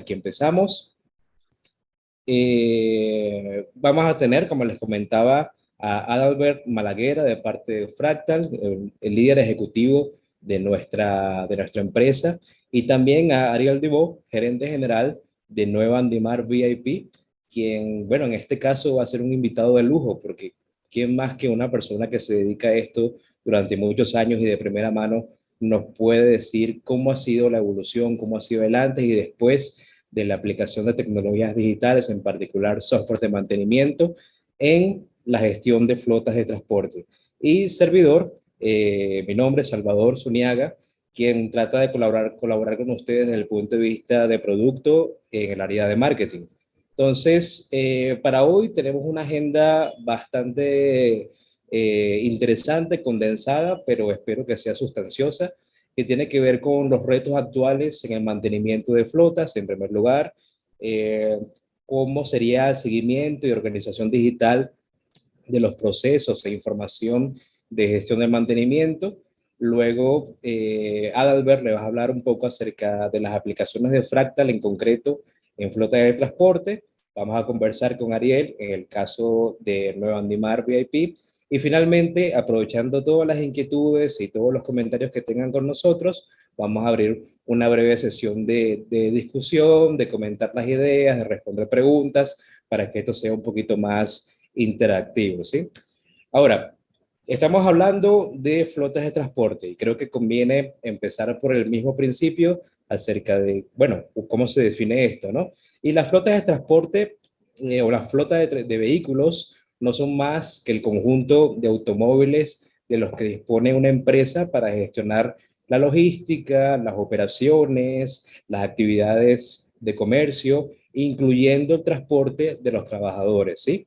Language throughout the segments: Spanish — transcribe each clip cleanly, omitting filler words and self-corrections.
aquí empezamos. Vamos a tener, como les comentaba, a Adalbert Malaguera de parte de Fractal, el líder ejecutivo de nuestra empresa, y también a Ariel Dibó, gerente general de Nueva Andimar VIP, quien, bueno, en este caso va a ser un invitado de lujo, porque ¿quién más que una persona que se dedica a esto durante muchos años y de primera mano nos puede decir cómo ha sido la evolución, cómo ha sido el antes y después de la aplicación de tecnologías digitales, en particular software de mantenimiento, en la gestión de flotas de transporte? Y servidor, mi nombre es Salvador Zuniaga, quien trata de colaborar con ustedes desde el punto de vista de producto en el área de marketing. Entonces, para hoy tenemos una agenda bastante interesante, condensada, pero espero que sea sustanciosa, que tiene que ver con los retos actuales en el mantenimiento de flotas, en primer lugar, eh, cómo sería el seguimiento y organización digital de los procesos e información de gestión del mantenimiento. Luego, Adalbert le va a hablar un poco acerca de las aplicaciones de Fractal en concreto en flota de transporte. Vamos a conversar con Ariel en el caso de Nueva Andimar VIP. Y finalmente, aprovechando todas las inquietudes y todos los comentarios que tengan con nosotros, vamos a abrir una breve sesión de discusión, de comentar las ideas, de responder preguntas, para que esto sea un poquito más interactivo, ¿sí? Ahora, estamos hablando de flotas de transporte y creo que conviene empezar por el mismo principio acerca de, bueno, cómo se define esto, ¿no? Y las flotas de transporte o las flotas de vehículos no son más que el conjunto de automóviles de los que dispone una empresa para gestionar la logística, las operaciones, las actividades de comercio, incluyendo el transporte de los trabajadores, ¿sí?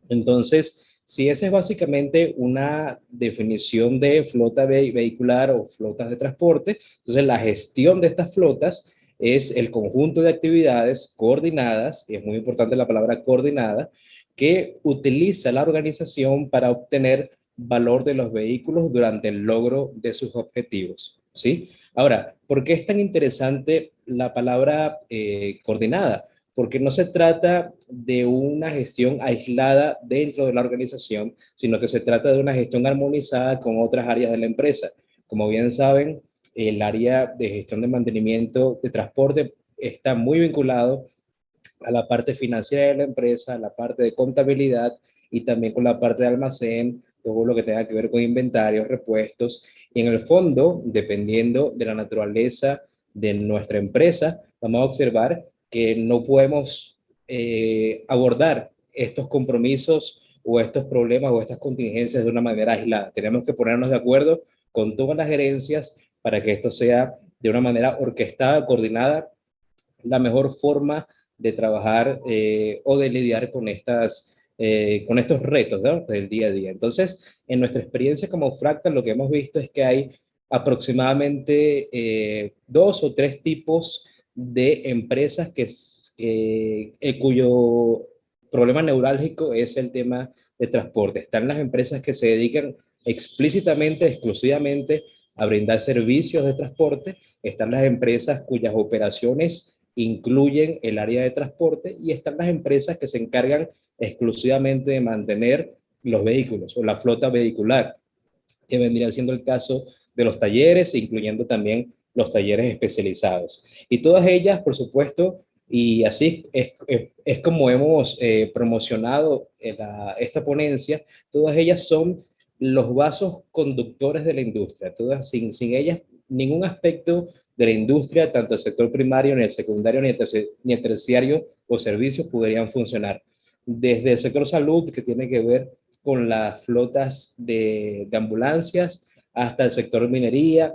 Entonces, si esa es básicamente una definición de flota vehicular o flotas de transporte, entonces la gestión de estas flotas es el conjunto de actividades coordinadas, y es muy importante la palabra coordinada, que utiliza la organización para obtener valor de los vehículos durante el logro de sus objetivos, ¿sí? Ahora, ¿por qué es tan interesante la palabra coordinada? Porque no se trata de una gestión aislada dentro de la organización, sino que se trata de una gestión armonizada con otras áreas de la empresa. Como bien saben, el área de gestión de mantenimiento de transporte está muy vinculado a la parte financiera de la empresa, a la parte de contabilidad y también con la parte de almacén, todo lo que tenga que ver con inventarios, repuestos. Y en el fondo, dependiendo de la naturaleza de nuestra empresa, vamos a observar que no podemos abordar estos compromisos o estos problemas o estas contingencias de una manera aislada. Tenemos que ponernos de acuerdo con todas las gerencias para que esto sea de una manera orquestada, coordinada, la mejor forma de trabajar o de lidiar con estos retos, ¿no?, del día a día. Entonces, en nuestra experiencia como Fractal, lo que hemos visto es que hay aproximadamente dos o tres tipos de empresas cuyo problema neurálgico es el tema de transporte. Están las empresas que se dedican explícitamente, exclusivamente a brindar servicios de transporte. Están las empresas cuyas operaciones incluyen el área de transporte y están las empresas que se encargan exclusivamente de mantener los vehículos o la flota vehicular, que vendría siendo el caso de los talleres, incluyendo también los talleres especializados. Y todas ellas, por supuesto, y así es como hemos promocionado esta ponencia, todas ellas son los vasos conductores de la industria. Todas, sin ellas, ningún aspecto de la industria, tanto el sector primario, ni el secundario, ni el terciario o servicios podrían funcionar. Desde el sector salud, que tiene que ver con las flotas de ambulancias, hasta el sector minería,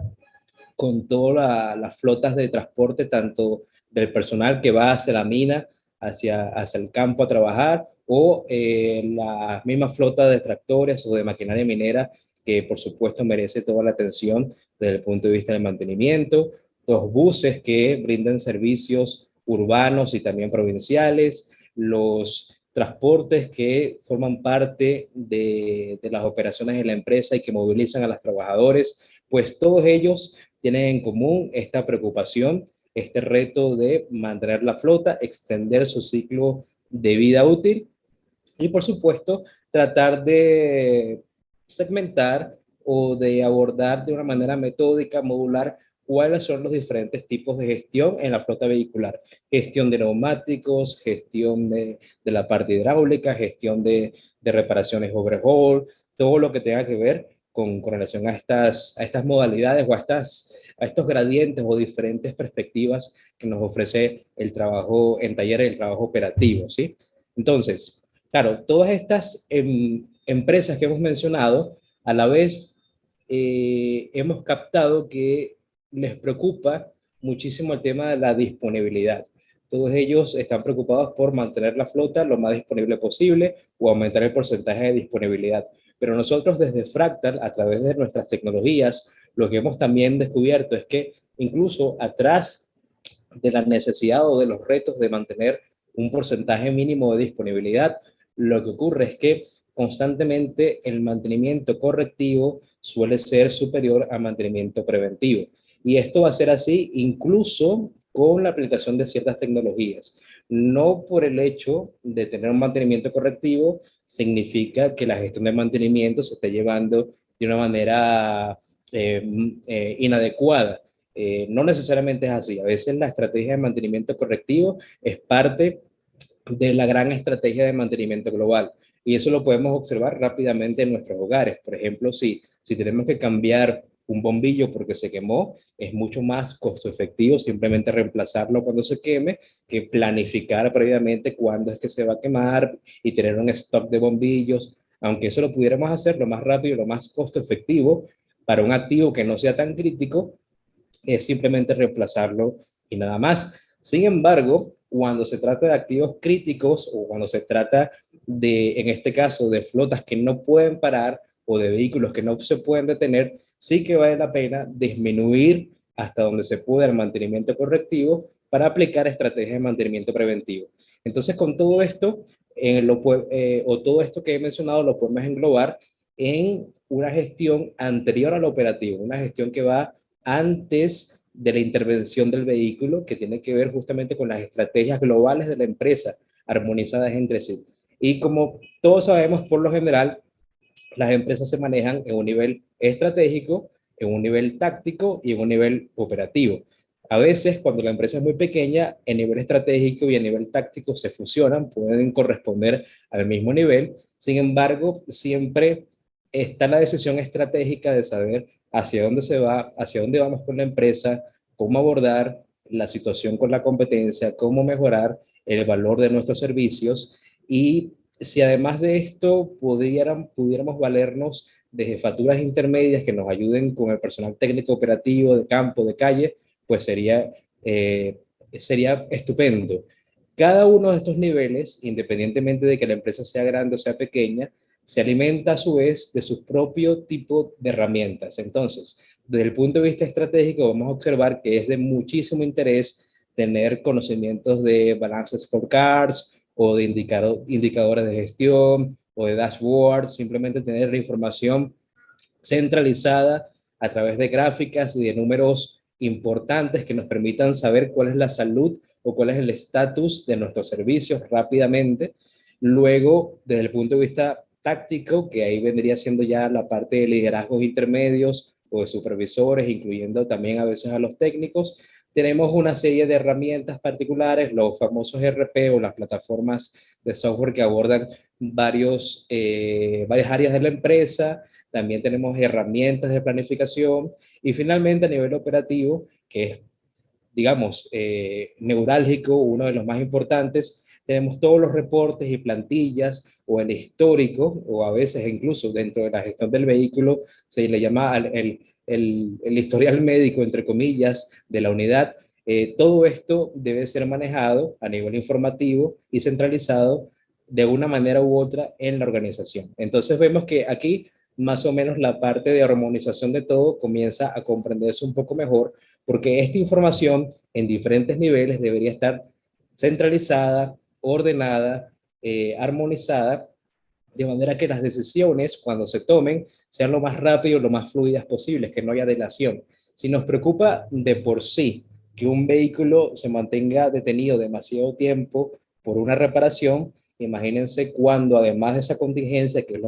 con todas las flotas de transporte, tanto del personal que va hacia la mina, hacia el campo a trabajar, o la misma flota de tractores o de maquinaria minera, que por supuesto merece toda la atención desde el punto de vista del mantenimiento, los buses que brindan servicios urbanos y también provinciales, los transportes que forman parte de las operaciones de la empresa y que movilizan a los trabajadores, pues todos ellos tienen en común esta preocupación este reto de mantener la flota, extender su ciclo de vida útil y, por supuesto, tratar de segmentar o de abordar de una manera metódica, modular, cuáles son los diferentes tipos de gestión en la flota vehicular. Gestión de neumáticos, gestión de la parte hidráulica, gestión de reparaciones overhaul, todo lo que tenga que ver con relación a estas modalidades o a estos gradientes o diferentes perspectivas que nos ofrece el trabajo en talleres, el trabajo operativo, ¿sí? Entonces, claro, todas estas empresas que hemos mencionado, a la vez hemos captado que les preocupa muchísimo el tema de la disponibilidad. Todos ellos están preocupados por mantener la flota lo más disponible posible o aumentar el porcentaje de disponibilidad. Pero nosotros desde Fractal, a través de nuestras tecnologías, lo que hemos también descubierto es que incluso atrás de la necesidad o de los retos de mantener un porcentaje mínimo de disponibilidad, lo que ocurre es que constantemente el mantenimiento correctivo suele ser superior al mantenimiento preventivo. Y esto va a ser así incluso con la aplicación de ciertas tecnologías. No por el hecho de tener un mantenimiento correctivo significa que la gestión de mantenimiento se esté llevando de una manera inadecuada. No necesariamente es así. A veces la estrategia de mantenimiento correctivo es parte de la gran estrategia de mantenimiento global. Y eso lo podemos observar rápidamente en nuestros hogares. Por ejemplo, si tenemos que cambiar un bombillo porque se quemó, es mucho más costo efectivo simplemente reemplazarlo cuando se queme que planificar previamente cuándo es que se va a quemar y tener un stock de bombillos. Aunque eso lo pudiéramos hacer lo más rápido y lo más costo efectivo para un activo que no sea tan crítico, es simplemente reemplazarlo y nada más. Sin embargo, cuando se trata de activos críticos o cuando se trata de, en este caso, de flotas que no pueden parar o de vehículos que no se pueden detener, sí que vale la pena disminuir hasta donde se pueda el mantenimiento correctivo para aplicar estrategias de mantenimiento preventivo. Entonces, con todo esto, o todo esto que he mencionado, lo podemos englobar en una gestión anterior al operativo, una gestión que va antes de la intervención del vehículo, que tiene que ver justamente con las estrategias globales de la empresa, armonizadas entre sí. Y como todos sabemos, por lo general, las empresas se manejan en un nivel estratégico, en un nivel táctico y en un nivel operativo. A veces, cuando la empresa es muy pequeña, el nivel estratégico y el nivel táctico se fusionan, pueden corresponder al mismo nivel. Sin embargo, siempre está la decisión estratégica de saber hacia dónde se va, hacia dónde vamos con la empresa, cómo abordar la situación con la competencia, cómo mejorar el valor de nuestros servicios y si además de esto pudiéramos valernos de jefaturas intermedias que nos ayuden con el personal técnico operativo de campo, de calle, pues sería estupendo. Cada uno de estos niveles, independientemente de que la empresa sea grande o sea pequeña, se alimenta a su vez de su propio tipo de herramientas. Entonces, desde el punto de vista estratégico, vamos a observar que es de muchísimo interés tener conocimientos de balance scorecards o de indicadores de gestión o de dashboards, simplemente tener la información centralizada a través de gráficas y de números importantes que nos permitan saber cuál es la salud o cuál es el estatus de nuestros servicios rápidamente. Luego, desde el punto de vista táctico, que ahí vendría siendo ya la parte de liderazgos intermedios o de supervisores, incluyendo también a veces a los técnicos, tenemos una serie de herramientas particulares, los famosos RP o las plataformas de software que abordan varias áreas de la empresa. También tenemos herramientas de planificación y finalmente a nivel operativo, que es, digamos, neurálgico, uno de los más importantes, tenemos todos los reportes y plantillas o el histórico, o a veces incluso dentro de la gestión del vehículo, se le llama el historial médico, entre comillas, de la unidad. Todo esto debe ser manejado a nivel informativo y centralizado de una manera u otra en la organización. Entonces vemos que aquí más o menos la parte de armonización de todo comienza a comprenderse un poco mejor, porque esta información en diferentes niveles debería estar centralizada, ordenada, armonizada, de manera que las decisiones, cuando se tomen, sean lo más rápido, lo más fluidas posibles, que no haya delación. Si nos preocupa de por sí que un vehículo se mantenga detenido demasiado tiempo por una reparación. Imagínense cuando además de esa contingencia, que es,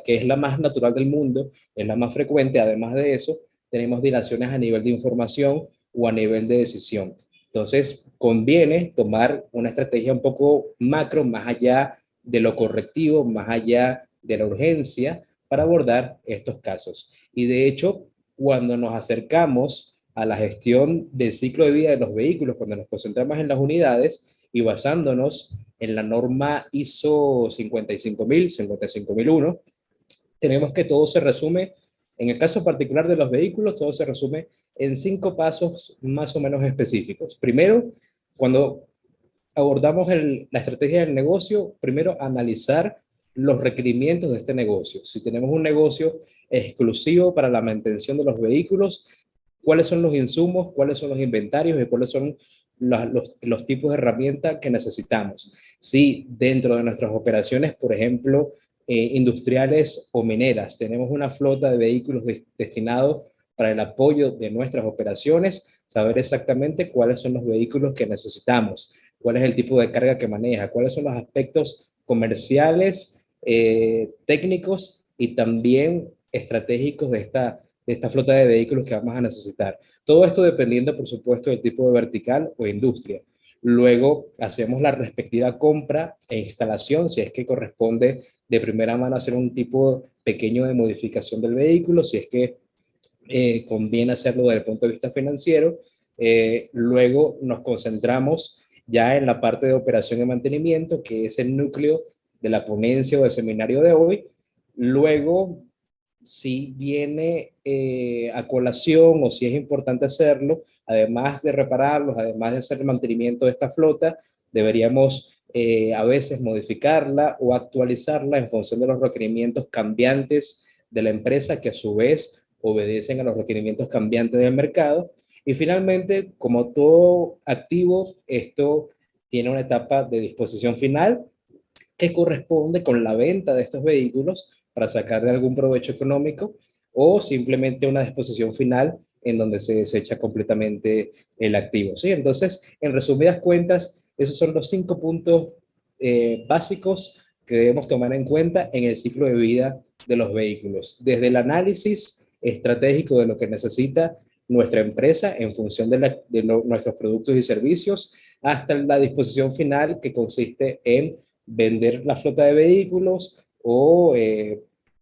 que es la más natural del mundo, es la más frecuente, además de eso, tenemos dilaciones a nivel de información o a nivel de decisión. Entonces, conviene tomar una estrategia un poco macro, más allá de lo correctivo, más allá de la urgencia, para abordar estos casos. Y de hecho, cuando nos acercamos a la gestión del ciclo de vida de los vehículos, cuando nos concentramos en las unidades y basándonos en la norma ISO 55000, 55001, tenemos que todo se resume, en el caso particular de los vehículos, todo se resume en 5 pasos más o menos específicos. Primero, cuando abordamos la estrategia del negocio, primero analizar los requerimientos de este negocio. Si tenemos un negocio exclusivo para la mantención de los vehículos, cuáles son los insumos, cuáles son los inventarios y cuáles son los tipos de herramientas que necesitamos. Si dentro de nuestras operaciones, por ejemplo, industriales o mineras, tenemos una flota de vehículos destinados para el apoyo de nuestras operaciones, saber exactamente cuáles son los vehículos que necesitamos, cuál es el tipo de carga que maneja, cuáles son los aspectos comerciales, técnicos y también estratégicos de esta flota de vehículos que vamos a necesitar. Todo esto dependiendo, por supuesto, del tipo de vertical o industria. Luego hacemos la respectiva compra e instalación, si es que corresponde de primera mano hacer un tipo pequeño de modificación del vehículo, si es que conviene hacerlo desde el punto de vista financiero. Luego nos concentramos ya en la parte de operación y mantenimiento, que es el núcleo de la ponencia o del seminario de hoy. Luego, si viene a colación o si es importante hacerlo, además de repararlos, además de hacer el mantenimiento de esta flota, deberíamos a veces modificarla o actualizarla en función de los requerimientos cambiantes de la empresa, que a su vez obedecen a los requerimientos cambiantes del mercado. Y finalmente, como todo activo, esto tiene una etapa de disposición final que corresponde con la venta de estos vehículos para sacarle algún provecho económico o simplemente una disposición final en donde se desecha completamente el activo. ¿Sí? Entonces, en resumidas cuentas, esos son los 5 puntos básicos que debemos tomar en cuenta en el ciclo de vida de los vehículos. Desde el análisis estratégico de lo que necesita nuestra empresa en función de nuestros productos y servicios, hasta la disposición final que consiste en vender la flota de vehículos o,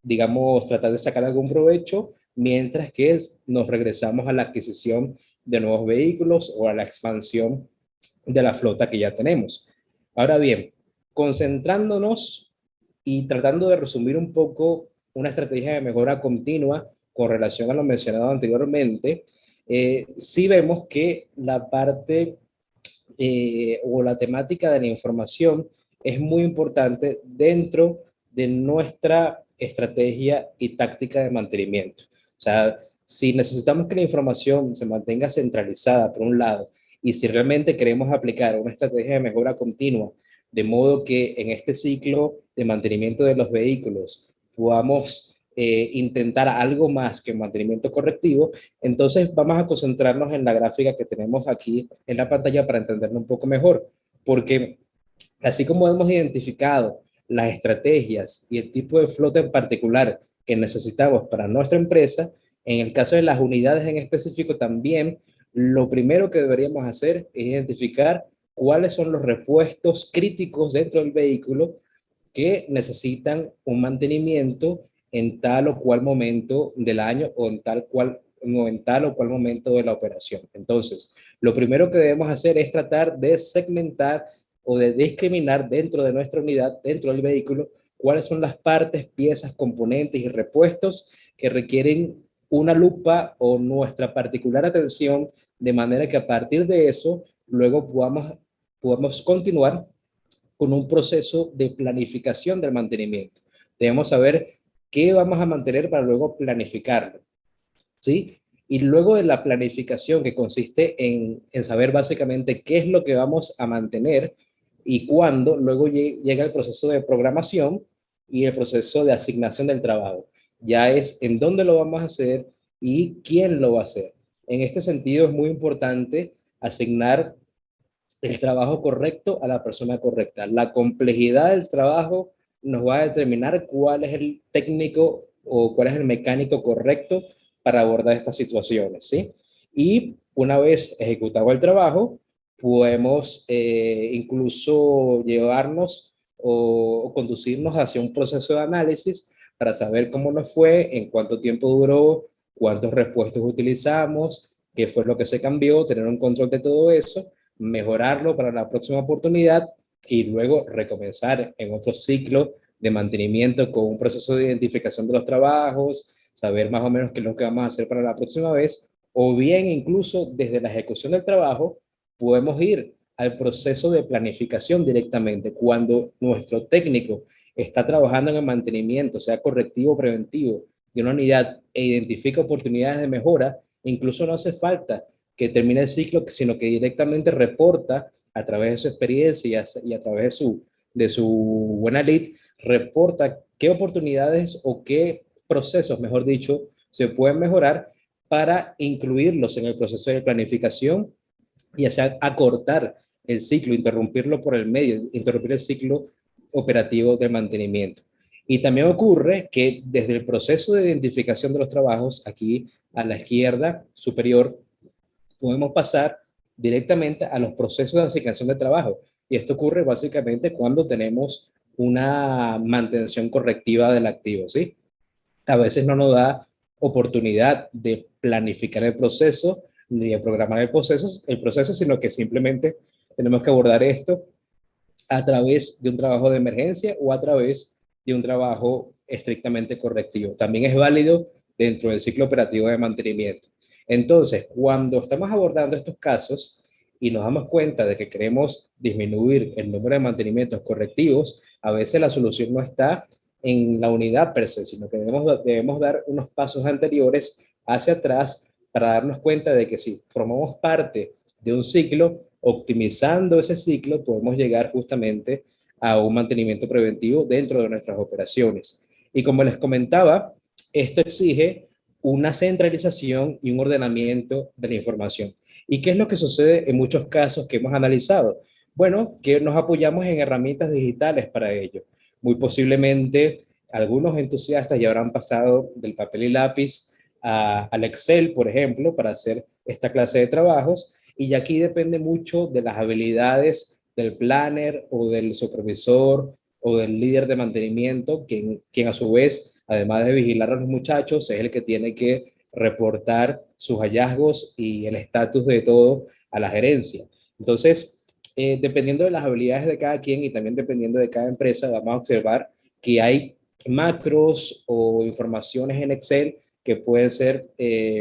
digamos, tratar de sacar algún provecho, mientras que nos regresamos a la adquisición de nuevos vehículos o a la expansión de la flota que ya tenemos. Ahora bien, concentrándonos y tratando de resumir un poco una estrategia de mejora continua con relación a lo mencionado anteriormente, sí vemos que la parte o la temática de la información es muy importante dentro de nuestra estrategia y táctica de mantenimiento. O sea, si necesitamos que la información se mantenga centralizada, por un lado, y si realmente queremos aplicar una estrategia de mejora continua, de modo que en este ciclo de mantenimiento de los vehículos podamos intentar algo más que mantenimiento correctivo, entonces vamos a concentrarnos en la gráfica que tenemos aquí en la pantalla para entenderlo un poco mejor, porque así como hemos identificado las estrategias y el tipo de flota en particular que necesitamos para nuestra empresa, en el caso de las unidades en específico también, lo primero que deberíamos hacer es identificar cuáles son los repuestos críticos dentro del vehículo que necesitan un mantenimiento en tal o cual momento del año o en tal o cual momento de la operación. Entonces, lo primero que debemos hacer es tratar de segmentar o de discriminar dentro de nuestra unidad, dentro del vehículo, cuáles son las partes, piezas, componentes y repuestos que requieren una lupa o nuestra particular atención, de manera que a partir de eso luego podamos continuar con un proceso de planificación del mantenimiento. Debemos saber qué vamos a mantener para luego planificarlo, ¿sí? Y luego de la planificación, que consiste en saber básicamente qué es lo que vamos a mantener y cuándo, luego llega el proceso de programación y el proceso de asignación del trabajo. Ya es en dónde lo vamos a hacer y quién lo va a hacer. En este sentido es muy importante asignar el trabajo correcto a la persona correcta. La complejidad del trabajo nos va a determinar cuál es el técnico o cuál es el mecánico correcto para abordar estas situaciones, ¿sí? Y una vez ejecutado el trabajo, podemos incluso llevarnos o conducirnos hacia un proceso de análisis para saber cómo nos fue, en cuánto tiempo duró, cuántos repuestos utilizamos, qué fue lo que se cambió, tener un control de todo eso, mejorarlo para la próxima oportunidad y luego recomenzar en otro ciclo de mantenimiento con un proceso de identificación de los trabajos, saber más o menos qué es lo que vamos a hacer para la próxima vez, o bien incluso desde la ejecución del trabajo podemos ir al proceso de planificación directamente. Cuando nuestro técnico está trabajando en el mantenimiento, sea correctivo o preventivo, de una unidad e identifica oportunidades de mejora, incluso no hace falta que termine el ciclo, sino que directamente reporta a través de su experiencia y a través de su buena lead, reporta qué oportunidades o qué procesos, mejor dicho, se pueden mejorar para incluirlos en el proceso de planificación y hacer acortar el ciclo, interrumpirlo por el medio, interrumpir el ciclo operativo de mantenimiento. Y también ocurre que desde el proceso de identificación de los trabajos, aquí a la izquierda superior, podemos pasar directamente a los procesos de asignación de trabajo. Y esto ocurre básicamente cuando tenemos una mantención correctiva del activo, ¿sí? A veces no nos da oportunidad de planificar el proceso ni de programar el proceso, sino que simplemente tenemos que abordar esto a través de un trabajo de emergencia o a través de un trabajo estrictamente correctivo. También es válido dentro del ciclo operativo de mantenimiento. Entonces, cuando estamos abordando estos casos y nos damos cuenta de que queremos disminuir el número de mantenimientos correctivos, a veces la solución no está en la unidad per se, sino que debemos dar unos pasos anteriores hacia atrás para darnos cuenta de que si formamos parte de un ciclo, optimizando ese ciclo, podemos llegar justamente a un mantenimiento preventivo dentro de nuestras operaciones. Y como les comentaba, esto exige una centralización y un ordenamiento de la información. ¿Y qué es lo que sucede en muchos casos que hemos analizado? Bueno, que nos apoyamos en herramientas digitales para ello. Muy posiblemente algunos entusiastas ya habrán pasado del papel y lápiz al Excel, por ejemplo, para hacer esta clase de trabajos. Y aquí depende mucho de las habilidades del planner o del supervisor o del líder de mantenimiento, quien a su vez, además de vigilar a los muchachos, es el que tiene que reportar sus hallazgos y el estatus de todo a la gerencia. Entonces, dependiendo de las habilidades de cada quien y también dependiendo de cada empresa, vamos a observar que hay macros o informaciones en Excel que pueden ser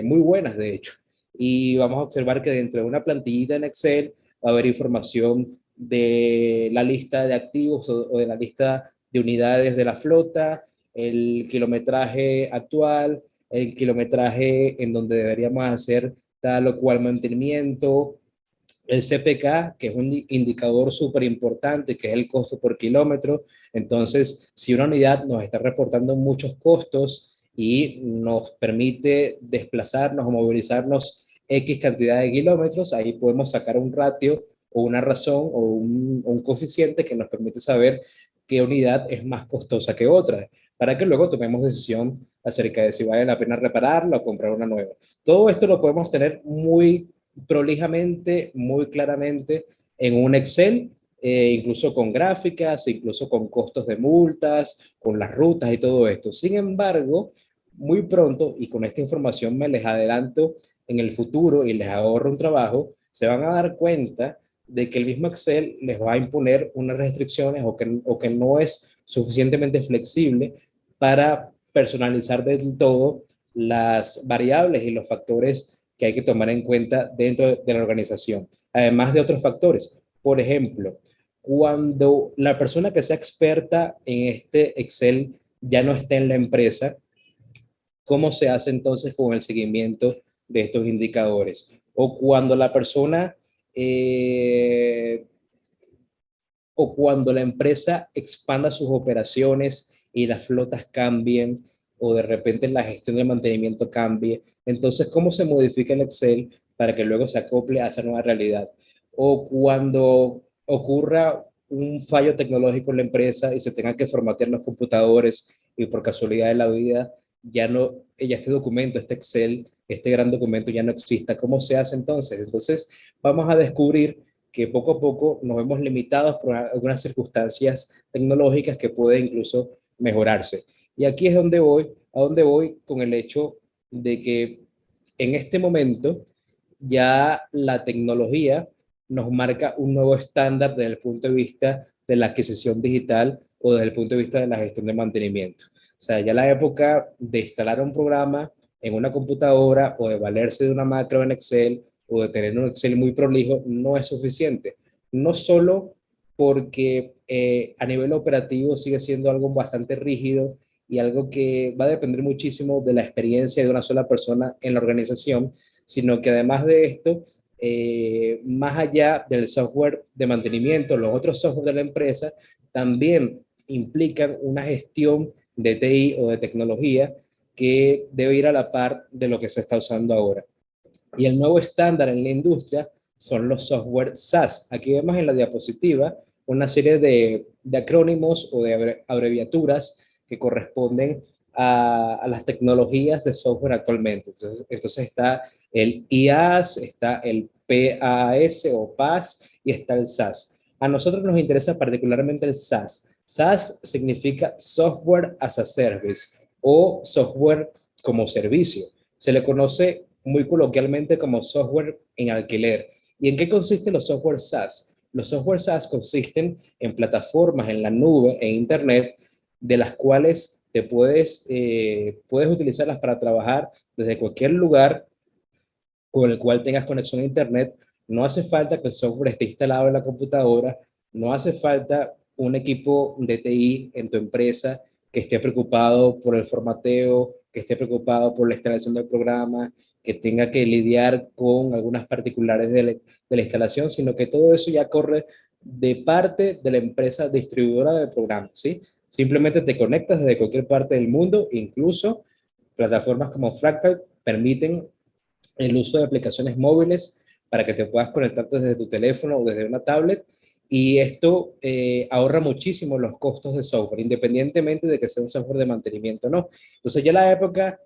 muy buenas, de hecho. Y vamos a observar que dentro de una plantillita en Excel va a haber información de la lista de activos o de la lista de unidades de la flota, el kilometraje actual, el kilometraje en donde deberíamos hacer tal o cual mantenimiento, el CPK, que es un indicador súper importante, que es el costo por kilómetro. Entonces, si una unidad nos está reportando muchos costos y nos permite desplazarnos o movilizarnos X cantidad de kilómetros, ahí podemos sacar un ratio o una razón o un coeficiente que nos permite saber qué unidad es más costosa que otra, para que luego tomemos decisión acerca de si vale la pena repararla o comprar una nueva. Todo esto lo podemos tener muy prolijamente, muy claramente en un Excel, incluso con gráficas, incluso con costos de multas, con las rutas y todo esto. Sin embargo, muy pronto, y con esta información me les adelanto en el futuro y les ahorro un trabajo, se van a dar cuenta de que el mismo Excel les va a imponer unas restricciones o que no es suficientemente flexible para personalizar del todo las variables y los factores que hay que tomar en cuenta dentro de la organización, además de otros factores. Por ejemplo, cuando la persona que sea experta en este Excel ya no esté en la empresa, ¿cómo se hace entonces con el seguimiento de estos indicadores? O cuando la persona eh, o cuando la empresa expanda sus operaciones y las flotas cambien o de repente la gestión del mantenimiento cambie. Entonces, ¿cómo se modifica el Excel para que luego se acople a esa nueva realidad. O cuando ocurra un fallo tecnológico en la empresa y se tengan que formatear los computadores y por casualidad de la vida ya este documento, este Excel, este gran documento ya no exista. ¿Cómo se hace entonces? Entonces vamos a descubrir que poco a poco nos vemos limitados por algunas circunstancias tecnológicas que pueden incluso mejorarse. Y aquí es a donde voy con el hecho de que en este momento ya la tecnología nos marca un nuevo estándar desde el punto de vista de la adquisición digital o desde el punto de vista de la gestión de mantenimiento. O sea, ya la época de instalar un programa en una computadora o de valerse de una macro en Excel o de tener un Excel muy prolijo no es suficiente. No solo porque a nivel operativo sigue siendo algo bastante rígido y algo que va a depender muchísimo de la experiencia de una sola persona en la organización, sino que además de esto, más allá del software de mantenimiento, los otros software de la empresa también implican una gestión de TI o de tecnología que debe ir a la par de lo que se está usando ahora. Y el nuevo estándar en la industria son los software SaaS. Aquí vemos en la diapositiva una serie de acrónimos o de abreviaturas que corresponden a las tecnologías de software actualmente. Entonces está el IaaS, está el PaaS o PaaS y está el SaaS. A nosotros nos interesa particularmente el SaaS. SaaS significa Software as a Service o software como servicio. Se le conoce muy coloquialmente como software en alquiler. ¿Y en qué consisten los software SaaS? Los software SaaS consisten en plataformas en la nube e internet de las cuales puedes utilizarlas para trabajar desde cualquier lugar con el cual tengas conexión a internet. No hace falta que el software esté instalado en la computadora, no hace falta un equipo de TI en tu empresa que esté preocupado por el formateo, que esté preocupado por la instalación del programa, que tenga que lidiar con algunas particulares de la instalación, sino que todo eso ya corre de parte de la empresa distribuidora del programa, ¿sí? Simplemente te conectas desde cualquier parte del mundo, incluso plataformas como Fractal permiten el uso de aplicaciones móviles para que te puedas conectar desde tu teléfono o desde una tablet. Y esto ahorra muchísimo los costos de software, independientemente de que sea un software de mantenimiento o no. Entonces ya la época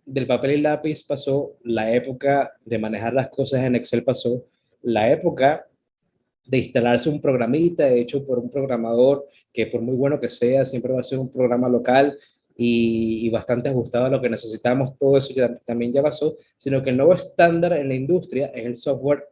del papel y lápiz pasó, la época de manejar las cosas en Excel pasó, la época de instalarse un programita hecho por un programador que por muy bueno que sea, siempre va a ser un programa local y bastante ajustado a lo que necesitamos, todo eso también ya pasó, sino que el nuevo estándar en la industria es el software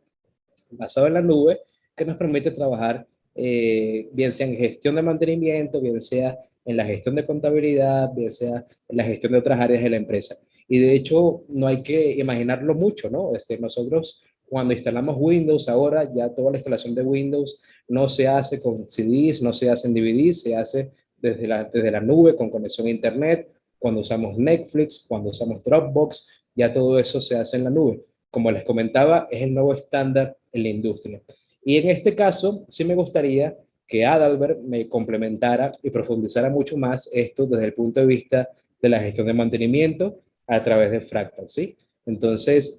basado en la nube que nos permite trabajar bien sea en gestión de mantenimiento, bien sea en la gestión de contabilidad, bien sea en la gestión de otras áreas de la empresa. Y de hecho, no hay que imaginarlo mucho, ¿no? Nosotros cuando instalamos Windows ahora, ya toda la instalación de Windows no se hace con CDs, no se hace en DVDs, se hace desde la nube con conexión a Internet. Cuando usamos Netflix, cuando usamos Dropbox, ya todo eso se hace en la nube. Como les comentaba, es el nuevo estándar en la industria. Y en este caso, sí me gustaría que Adalbert me complementara y profundizara mucho más esto desde el punto de vista de la gestión de mantenimiento a través de Fractal, ¿sí? Entonces,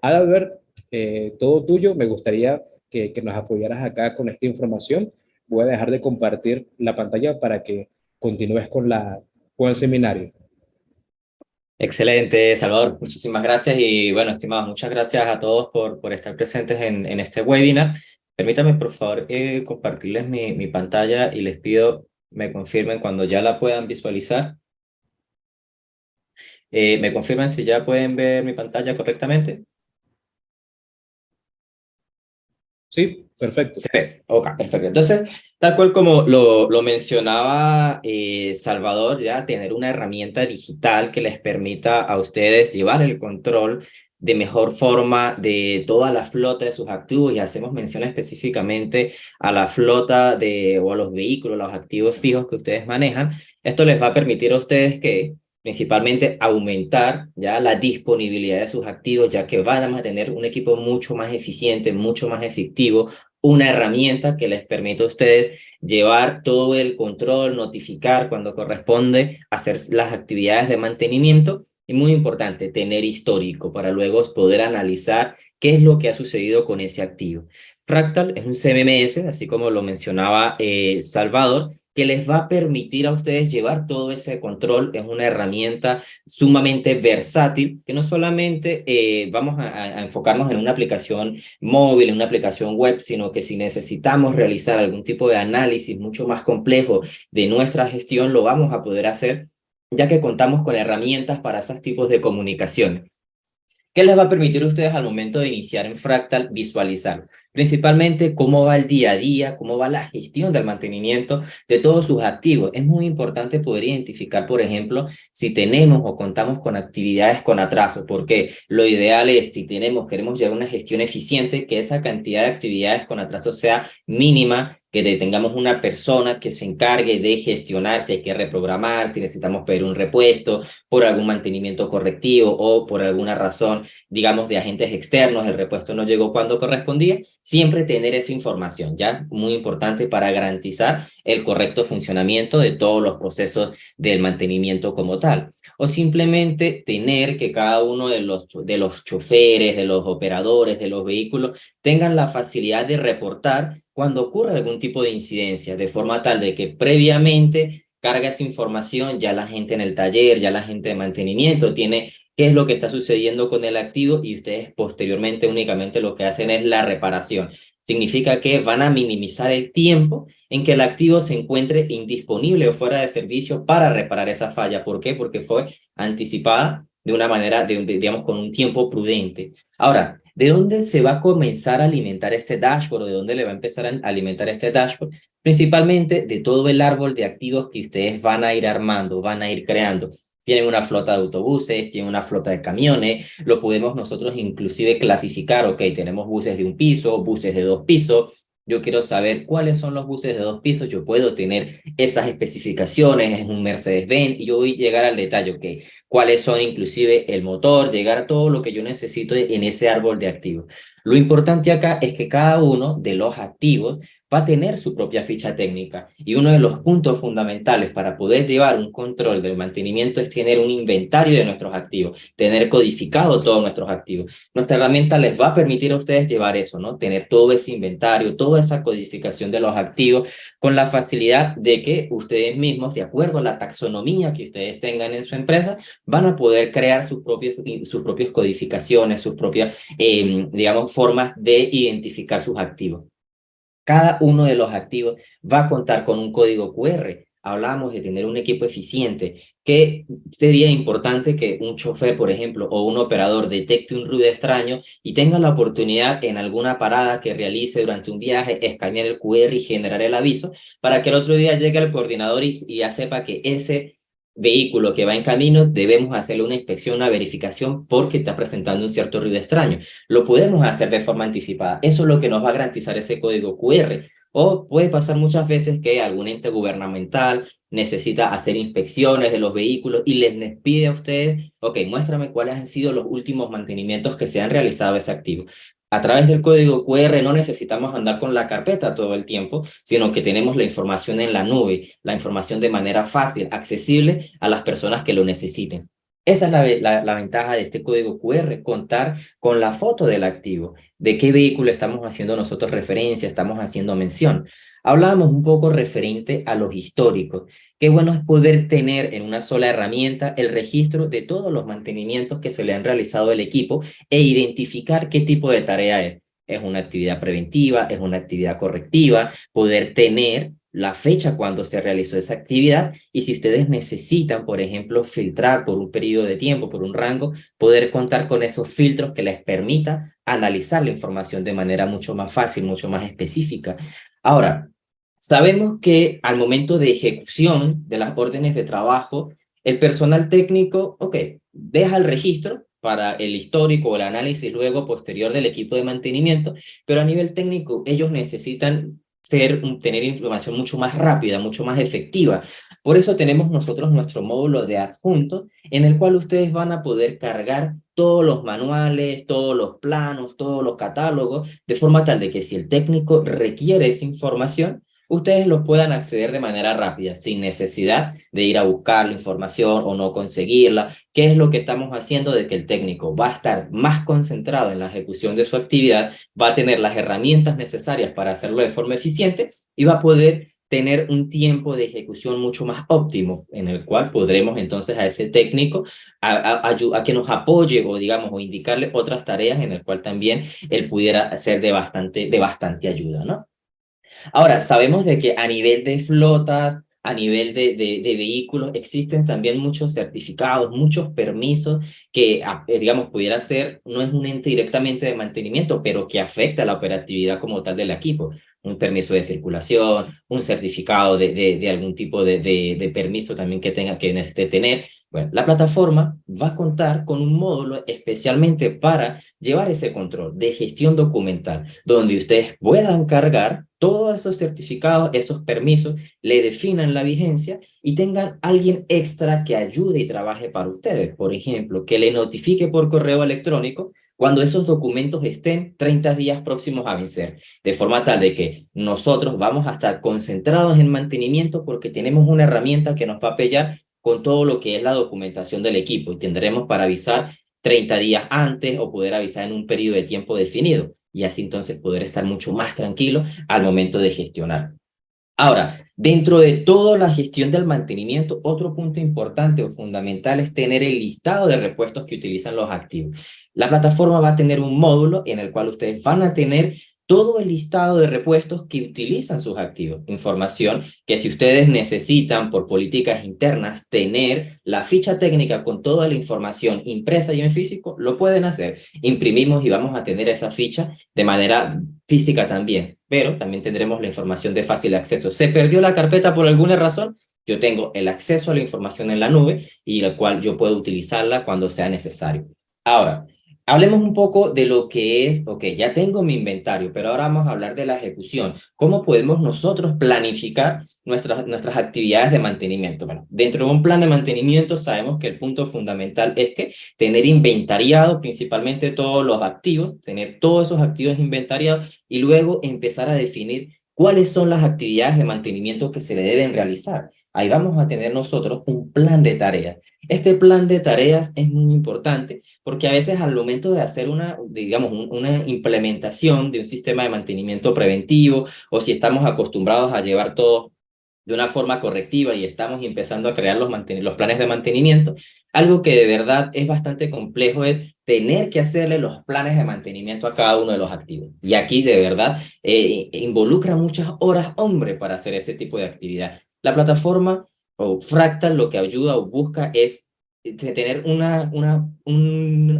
Adalbert, todo tuyo, me gustaría que nos apoyaras acá con esta información. Voy a dejar de compartir la pantalla para que continúes con el seminario. Excelente, Salvador. Muchísimas gracias y bueno, estimados, muchas gracias a todos por estar presentes en este webinar. Permítanme, por favor, compartirles mi pantalla y les pido me confirmen cuando ya la puedan visualizar. Me confirman si ya pueden ver mi pantalla correctamente. Sí, perfecto. Se ve. Ok, perfecto. Entonces, tal cual como lo mencionaba Salvador, ya tener una herramienta digital que les permita a ustedes llevar el control de mejor forma de toda la flota de sus activos, y hacemos mención específicamente a la flota o a los vehículos, los activos fijos que ustedes manejan. Esto les va a permitir a ustedes que principalmente aumentar ya la disponibilidad de sus activos, ya que van a tener un equipo mucho más eficiente, mucho más efectivo, una herramienta que les permite a ustedes llevar todo el control, notificar cuando corresponde, hacer las actividades de mantenimiento Y muy importante, tener histórico para luego poder analizar qué es lo que ha sucedido con ese activo. Fractal es un CMS, así como lo mencionaba Salvador, que les va a permitir a ustedes llevar todo ese control. Es una herramienta sumamente versátil, que no solamente vamos a enfocarnos en una aplicación móvil, en una aplicación web, sino que si necesitamos realizar algún tipo de análisis mucho más complejo de nuestra gestión, lo vamos a poder hacer, ya que contamos con herramientas para esos tipos de comunicación. ¿Qué les va a permitir a ustedes al momento de iniciar en Fractal visualizar? Principalmente cómo va el día a día, cómo va la gestión del mantenimiento de todos sus activos. Es muy importante poder identificar, por ejemplo, si tenemos o contamos con actividades con atraso, porque lo ideal es, si queremos llevar una gestión eficiente, que esa cantidad de actividades con atraso sea mínima, que tengamos una persona que se encargue de gestionar si hay que reprogramar, si necesitamos pedir un repuesto por algún mantenimiento correctivo o por alguna razón, digamos, de agentes externos, el repuesto no llegó cuando correspondía, siempre tener esa información, ¿ya? Muy importante para garantizar el correcto funcionamiento de todos los procesos del mantenimiento como tal. O simplemente tener que cada uno de los choferes, de los operadores, de los vehículos, tengan la facilidad de reportar cuando ocurre algún tipo de incidencia, de forma tal de que previamente carga esa información, ya la gente en el taller, ya la gente de mantenimiento tiene qué es lo que está sucediendo con el activo y ustedes posteriormente únicamente lo que hacen es la reparación. Significa que van a minimizar el tiempo en que el activo se encuentre indisponible o fuera de servicio para reparar esa falla. ¿Por qué? Porque fue anticipada de una manera, digamos, con un tiempo prudente. Ahora, ¿de dónde se va a comenzar a alimentar este dashboard o de dónde le va a empezar a alimentar este dashboard? Principalmente de todo el árbol de activos que ustedes van a ir armando, van a ir creando. Tienen una flota de autobuses, tienen una flota de camiones, lo podemos nosotros inclusive clasificar, ok, tenemos buses de un piso, buses de 2 pisos, yo quiero saber cuáles son los buses de 2 pisos, yo puedo tener esas especificaciones, es un Mercedes-Benz, y yo voy a llegar al detalle, ok, cuáles son inclusive el motor, llegar a todo lo que yo necesito en ese árbol de activos. Lo importante acá es que cada uno de los activos va a tener su propia ficha técnica y uno de los puntos fundamentales para poder llevar un control del mantenimiento es tener un inventario de nuestros activos, tener codificado todos nuestros activos. Nuestra herramienta les va a permitir a ustedes llevar eso, ¿no? Tener todo ese inventario, toda esa codificación de los activos con la facilidad de que ustedes mismos, de acuerdo a la taxonomía que ustedes tengan en su empresa, van a poder crear sus propias codificaciones, sus propias, digamos, formas de identificar sus activos. Cada uno de los activos va a contar con un código QR. Hablamos de tener un equipo eficiente. ¿Qué sería importante que un chofer, por ejemplo, o un operador detecte un ruido extraño y tenga la oportunidad en alguna parada que realice durante un viaje, escanear el QR y generar el aviso para que el otro día llegue al coordinador y ya sepa que ese vehículo que va en camino debemos hacerle una inspección, una verificación porque está presentando un cierto ruido extraño? Lo podemos hacer de forma anticipada. Eso es lo que nos va a garantizar ese código QR. O puede pasar muchas veces que algún ente gubernamental necesita hacer inspecciones de los vehículos y les pide a ustedes, ok, muéstrame cuáles han sido los últimos mantenimientos que se han realizado a ese activo. A través del código QR no necesitamos andar con la carpeta todo el tiempo, sino que tenemos la información en la nube, la información de manera fácil, accesible a las personas que lo necesiten. Esa es la ventaja de este código QR, contar con la foto del activo, de qué vehículo estamos haciendo nosotros referencia, estamos haciendo mención. Hablábamos un poco referente a los históricos. Qué bueno es poder tener en una sola herramienta el registro de todos los mantenimientos que se le han realizado al equipo e identificar qué tipo de tarea es. Es una actividad preventiva, es una actividad correctiva, poder tener la fecha cuando se realizó esa actividad y si ustedes necesitan, por ejemplo, filtrar por un periodo de tiempo, por un rango, poder contar con esos filtros que les permita analizar la información de manera mucho más fácil, mucho más específica. Ahora, sabemos que al momento de ejecución de las órdenes de trabajo, el personal técnico, ok, deja el registro para el histórico o el análisis luego posterior del equipo de mantenimiento, pero a nivel técnico ellos necesitan tener información mucho más rápida, mucho más efectiva. Por eso tenemos nosotros nuestro módulo de adjuntos en el cual ustedes van a poder cargar todos los manuales, todos los planos, todos los catálogos, de forma tal de que si el técnico requiere esa información, ustedes los puedan acceder de manera rápida, sin necesidad de ir a buscar la información o no conseguirla. ¿Qué es lo que estamos haciendo? De que el técnico va a estar más concentrado en la ejecución de su actividad, va a tener las herramientas necesarias para hacerlo de forma eficiente y va a poder tener un tiempo de ejecución mucho más óptimo, en el cual podremos entonces a ese técnico a que nos apoye o digamos o indicarle otras tareas en el cual también él pudiera ser de bastante ayuda, ¿no? Ahora, sabemos de que a nivel de flotas, a nivel de vehículos, existen también muchos certificados, muchos permisos que, digamos, pudiera ser, no es un ente directamente de mantenimiento, pero que afecta a la operatividad como tal del equipo. Un permiso de circulación, un certificado de algún tipo de permiso también que necesite tener. Bueno, la plataforma va a contar con un módulo especialmente para llevar ese control de gestión documental, donde ustedes puedan cargar todos esos certificados, esos permisos, le definan la vigencia y tengan alguien extra que ayude y trabaje para ustedes. Por ejemplo, que le notifique por correo electrónico cuando esos documentos estén 30 días próximos a vencer, de forma tal de que nosotros vamos a estar concentrados en mantenimiento porque tenemos una herramienta que nos va a apoyar con todo lo que es la documentación del equipo y tendremos para avisar 30 días antes o poder avisar en un periodo de tiempo definido y así entonces poder estar mucho más tranquilo al momento de gestionar. Ahora, dentro de toda la gestión del mantenimiento, otro punto importante o fundamental es tener el listado de repuestos que utilizan los activos. La plataforma va a tener un módulo en el cual ustedes van a tener todo el listado de repuestos que utilizan sus activos. Información que si ustedes necesitan por políticas internas tener la ficha técnica con toda la información impresa y en físico, lo pueden hacer. Imprimimos y vamos a tener esa ficha de manera física también, pero también tendremos la información de fácil acceso. ¿Se perdió la carpeta por alguna razón? Yo tengo el acceso a la información en la nube y la cual yo puedo utilizarla cuando sea necesario. Ahora, hablemos un poco de lo que es, ok, ya tengo mi inventario, pero ahora vamos a hablar de la ejecución. ¿Cómo podemos nosotros planificar nuestras actividades de mantenimiento? Bueno, dentro de un plan de mantenimiento sabemos que el punto fundamental es que tener inventariado principalmente todos los activos, tener todos esos activos inventariados y luego empezar a definir cuáles son las actividades de mantenimiento que se le deben realizar. Ahí vamos a tener nosotros un plan de tareas. Este plan de tareas es muy importante porque a veces al momento de hacer digamos, una implementación de un sistema de mantenimiento preventivo o si estamos acostumbrados a llevar todo de una forma correctiva y estamos empezando a crear los planes de mantenimiento, algo que de verdad es bastante complejo es tener que hacerle los planes de mantenimiento a cada uno de los activos. Y aquí de verdad involucra muchas horas hombre para hacer ese tipo de actividad. La plataforma o Fractal lo que ayuda o busca es tener una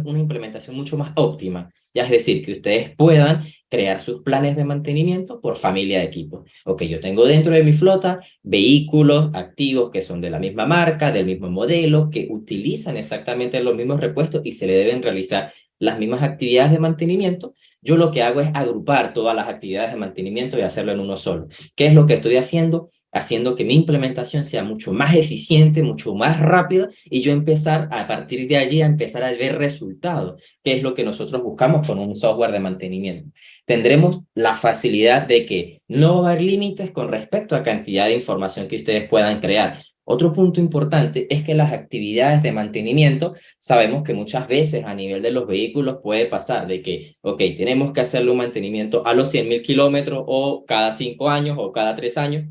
implementación mucho más óptima. Ya es decir, que ustedes puedan crear sus planes de mantenimiento por familia de equipos. Ok, yo tengo dentro de mi flota vehículos activos que son de la misma marca, del mismo modelo, que utilizan exactamente los mismos repuestos y se le deben realizar las mismas actividades de mantenimiento. Yo lo que hago es agrupar todas las actividades de mantenimiento y hacerlo en uno solo. ¿Qué es lo que estoy haciendo? Haciendo que mi implementación sea mucho más eficiente, mucho más rápida y yo empezar a partir de allí a empezar a ver resultados, que es lo que nosotros buscamos con un software de mantenimiento. Tendremos la facilidad de que no va a haber límites con respecto a cantidad de información que ustedes puedan crear. Otro punto importante es que las actividades de mantenimiento, sabemos que muchas veces a nivel de los vehículos puede pasar de que, ok, tenemos que hacerle un mantenimiento a los 100.000 kilómetros o cada 5 años o cada 3 años.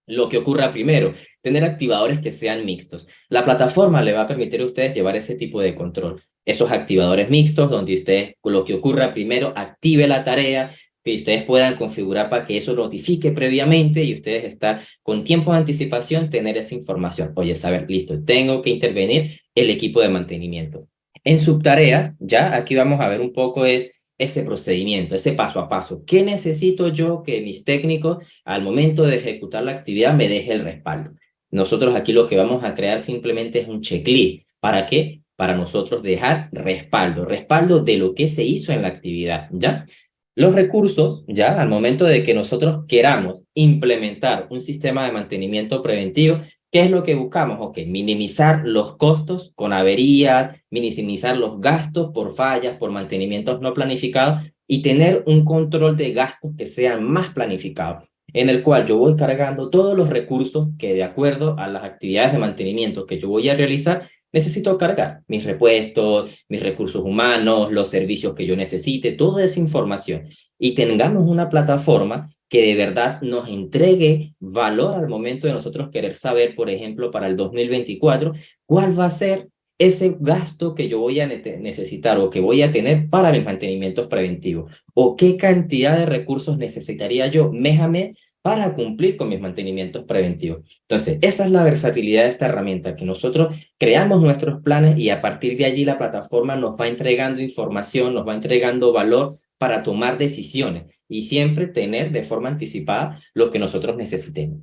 Lo que ocurra primero, tener activadores que sean mixtos. La plataforma le va a permitir a ustedes llevar ese tipo de control. Esos activadores mixtos donde ustedes, lo que ocurra primero, active la tarea, que ustedes puedan configurar para que eso notifique previamente y ustedes estar con tiempo de anticipación, tener esa información. Oye, saber, listo, tengo que intervenir el equipo de mantenimiento. En subtareas, ya aquí vamos a ver un poco ese procedimiento, ese paso a paso. ¿Qué necesito yo que mis técnicos al momento de ejecutar la actividad me deje el respaldo? Nosotros aquí lo que vamos a crear simplemente es un checklist. ¿Para qué? Para nosotros dejar respaldo de lo que se hizo en la actividad, ¿ya? Los recursos, ya, al momento de que nosotros queramos implementar un sistema de mantenimiento preventivo, ¿qué es lo que buscamos? Ok, minimizar los costos con averías, minimizar los gastos por fallas, por mantenimientos no planificados y tener un control de gastos que sean más planificados. en el cual yo voy cargando todos los recursos que de acuerdo a las actividades de mantenimiento que yo voy a realizar, necesito cargar mis repuestos, mis recursos humanos, los servicios que yo necesite, toda esa información. Y tengamos una plataforma que de verdad nos entregue valor al momento de nosotros querer saber, por ejemplo, para el 2024, cuál va a ser ese gasto que yo voy a necesitar o que voy a tener para mis mantenimientos preventivos, o qué cantidad de recursos necesitaría yo mes a mes para cumplir con mis mantenimientos preventivos. Entonces, esa es la versatilidad de esta herramienta, que nosotros creamos nuestros planes y a partir de allí la plataforma nos va entregando información, nos va entregando valor para tomar decisiones y siempre tener de forma anticipada lo que nosotros necesitemos.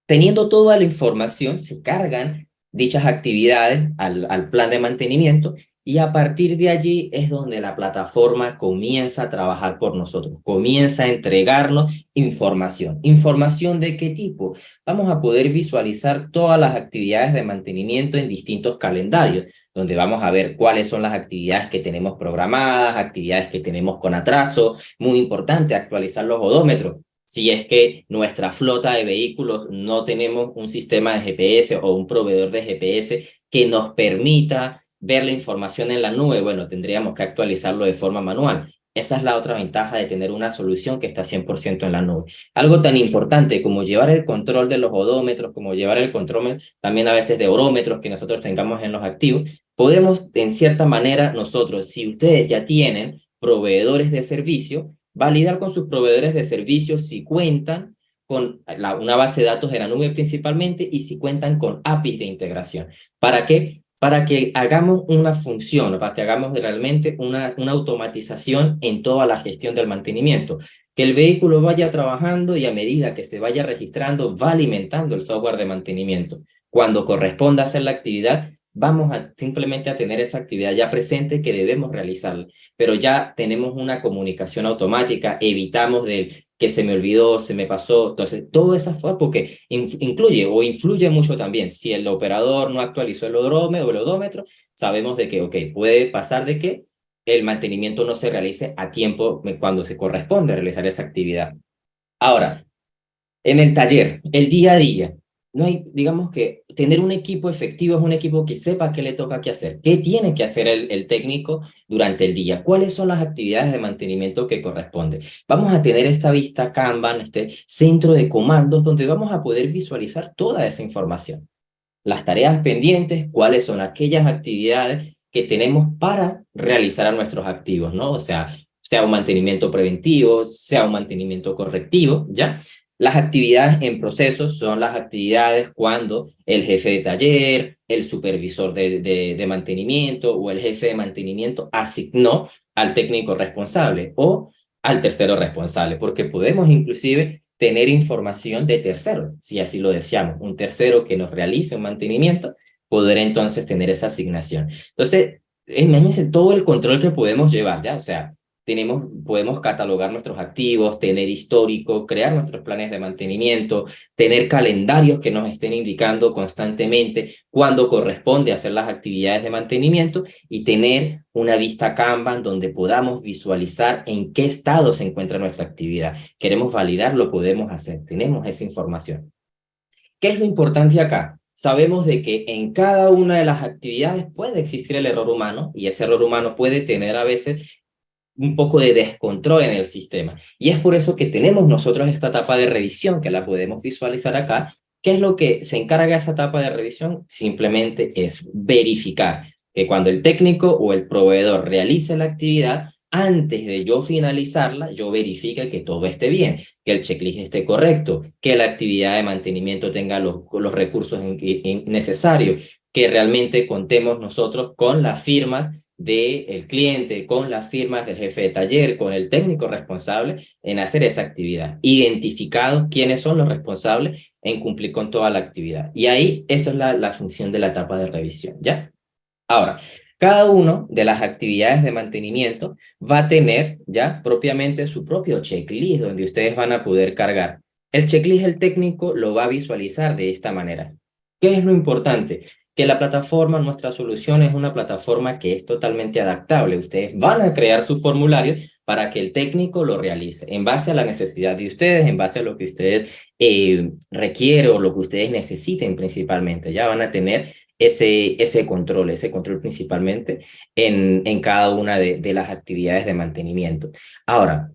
Teniendo toda la información, se cargan dichas actividades al plan de mantenimiento y a partir de allí es donde la plataforma comienza a trabajar por nosotros, comienza a entregarnos información. ¿Información de qué tipo? Vamos a poder visualizar todas las actividades de mantenimiento en distintos calendarios, donde vamos a ver cuáles son las actividades que tenemos programadas, actividades que tenemos con atraso. Muy importante, actualizar los odómetros. Si es que nuestra flota de vehículos no tenemos un sistema de GPS o un proveedor de GPS que nos permita ver la información en la nube, bueno, tendríamos que actualizarlo de forma manual. Esa es la otra ventaja de tener una solución que está 100% en la nube. Algo tan importante como llevar el control de los odómetros, como llevar el control también a veces de orómetros que nosotros tengamos en los activos, podemos en cierta manera nosotros, si ustedes ya tienen proveedores de servicio, validar con sus proveedores de servicios si cuentan con una base de datos de la nube principalmente y si cuentan con APIs de integración. ¿Para qué? Para que hagamos una función, para que hagamos realmente una automatización en toda la gestión del mantenimiento. Que el vehículo vaya trabajando y a medida que se vaya registrando, va alimentando el software de mantenimiento. Cuando corresponda hacer la actividad, vamos a simplemente a tener esa actividad ya presente que debemos realizarla, pero ya tenemos una comunicación automática, evitamos de que se me olvidó, se me pasó, entonces todo eso fue porque incluye o influye mucho también. Si el operador no actualizó el odómetro, sabemos de que, ok, puede pasar de que el mantenimiento no se realice a tiempo cuando se corresponde realizar esa actividad. Ahora, en el taller, el día a día, no hay, digamos que tener un equipo efectivo es un equipo que sepa qué le toca qué hacer, qué tiene que hacer el técnico durante el día, cuáles son las actividades de mantenimiento que corresponden. Vamos a tener esta vista Kanban, este centro de comandos, donde vamos a poder visualizar toda esa información. Las tareas pendientes, cuáles son aquellas actividades que tenemos para realizar a nuestros activos, ¿no? O sea un mantenimiento preventivo, sea un mantenimiento correctivo, ¿ya? Las actividades en proceso son las actividades cuando el jefe de taller, el supervisor de mantenimiento o el jefe de mantenimiento asignó al técnico responsable o al tercero responsable, porque podemos inclusive tener información de terceros, si así lo deseamos, un tercero que nos realice un mantenimiento, poder entonces tener esa asignación. Entonces, imagínense todo el control que podemos llevar, ¿ya? O sea, podemos catalogar nuestros activos, tener histórico, crear nuestros planes de mantenimiento, tener calendarios que nos estén indicando constantemente cuándo corresponde hacer las actividades de mantenimiento y tener una vista Kanban donde podamos visualizar en qué estado se encuentra nuestra actividad. Queremos validar, lo podemos hacer, tenemos esa información. ¿Qué es lo importante acá? Sabemos de que en cada una de las actividades puede existir el error humano y ese error humano puede tener a veces un poco de descontrol en el sistema. Y es por eso que tenemos nosotros esta etapa de revisión, que la podemos visualizar acá. ¿Qué es lo que se encarga esa etapa de revisión? Simplemente es verificar que cuando el técnico o el proveedor realice la actividad, antes de yo finalizarla, yo verifique que todo esté bien, que el checklist esté correcto, que la actividad de mantenimiento tenga los recursos necesarios, que realmente contemos nosotros con las firmas del cliente, con las firmas del jefe de taller, con el técnico responsable en hacer esa actividad, identificados quiénes son los responsables en cumplir con toda la actividad. Y ahí eso es la función de la etapa de revisión, ¿ya? Ahora, cada una de las actividades de mantenimiento va a tener ya propiamente su propio checklist donde ustedes van a poder cargar. El checklist el técnico lo va a visualizar de esta manera. ¿Qué es lo importante? que la plataforma, nuestra solución es una plataforma que es totalmente adaptable. Ustedes van a crear su formulario para que el técnico lo realice en base a la necesidad de ustedes, en base a lo que ustedes requieren o lo que ustedes necesiten principalmente. Ya van a tener ese control principalmente en cada una de las actividades de mantenimiento. Ahora,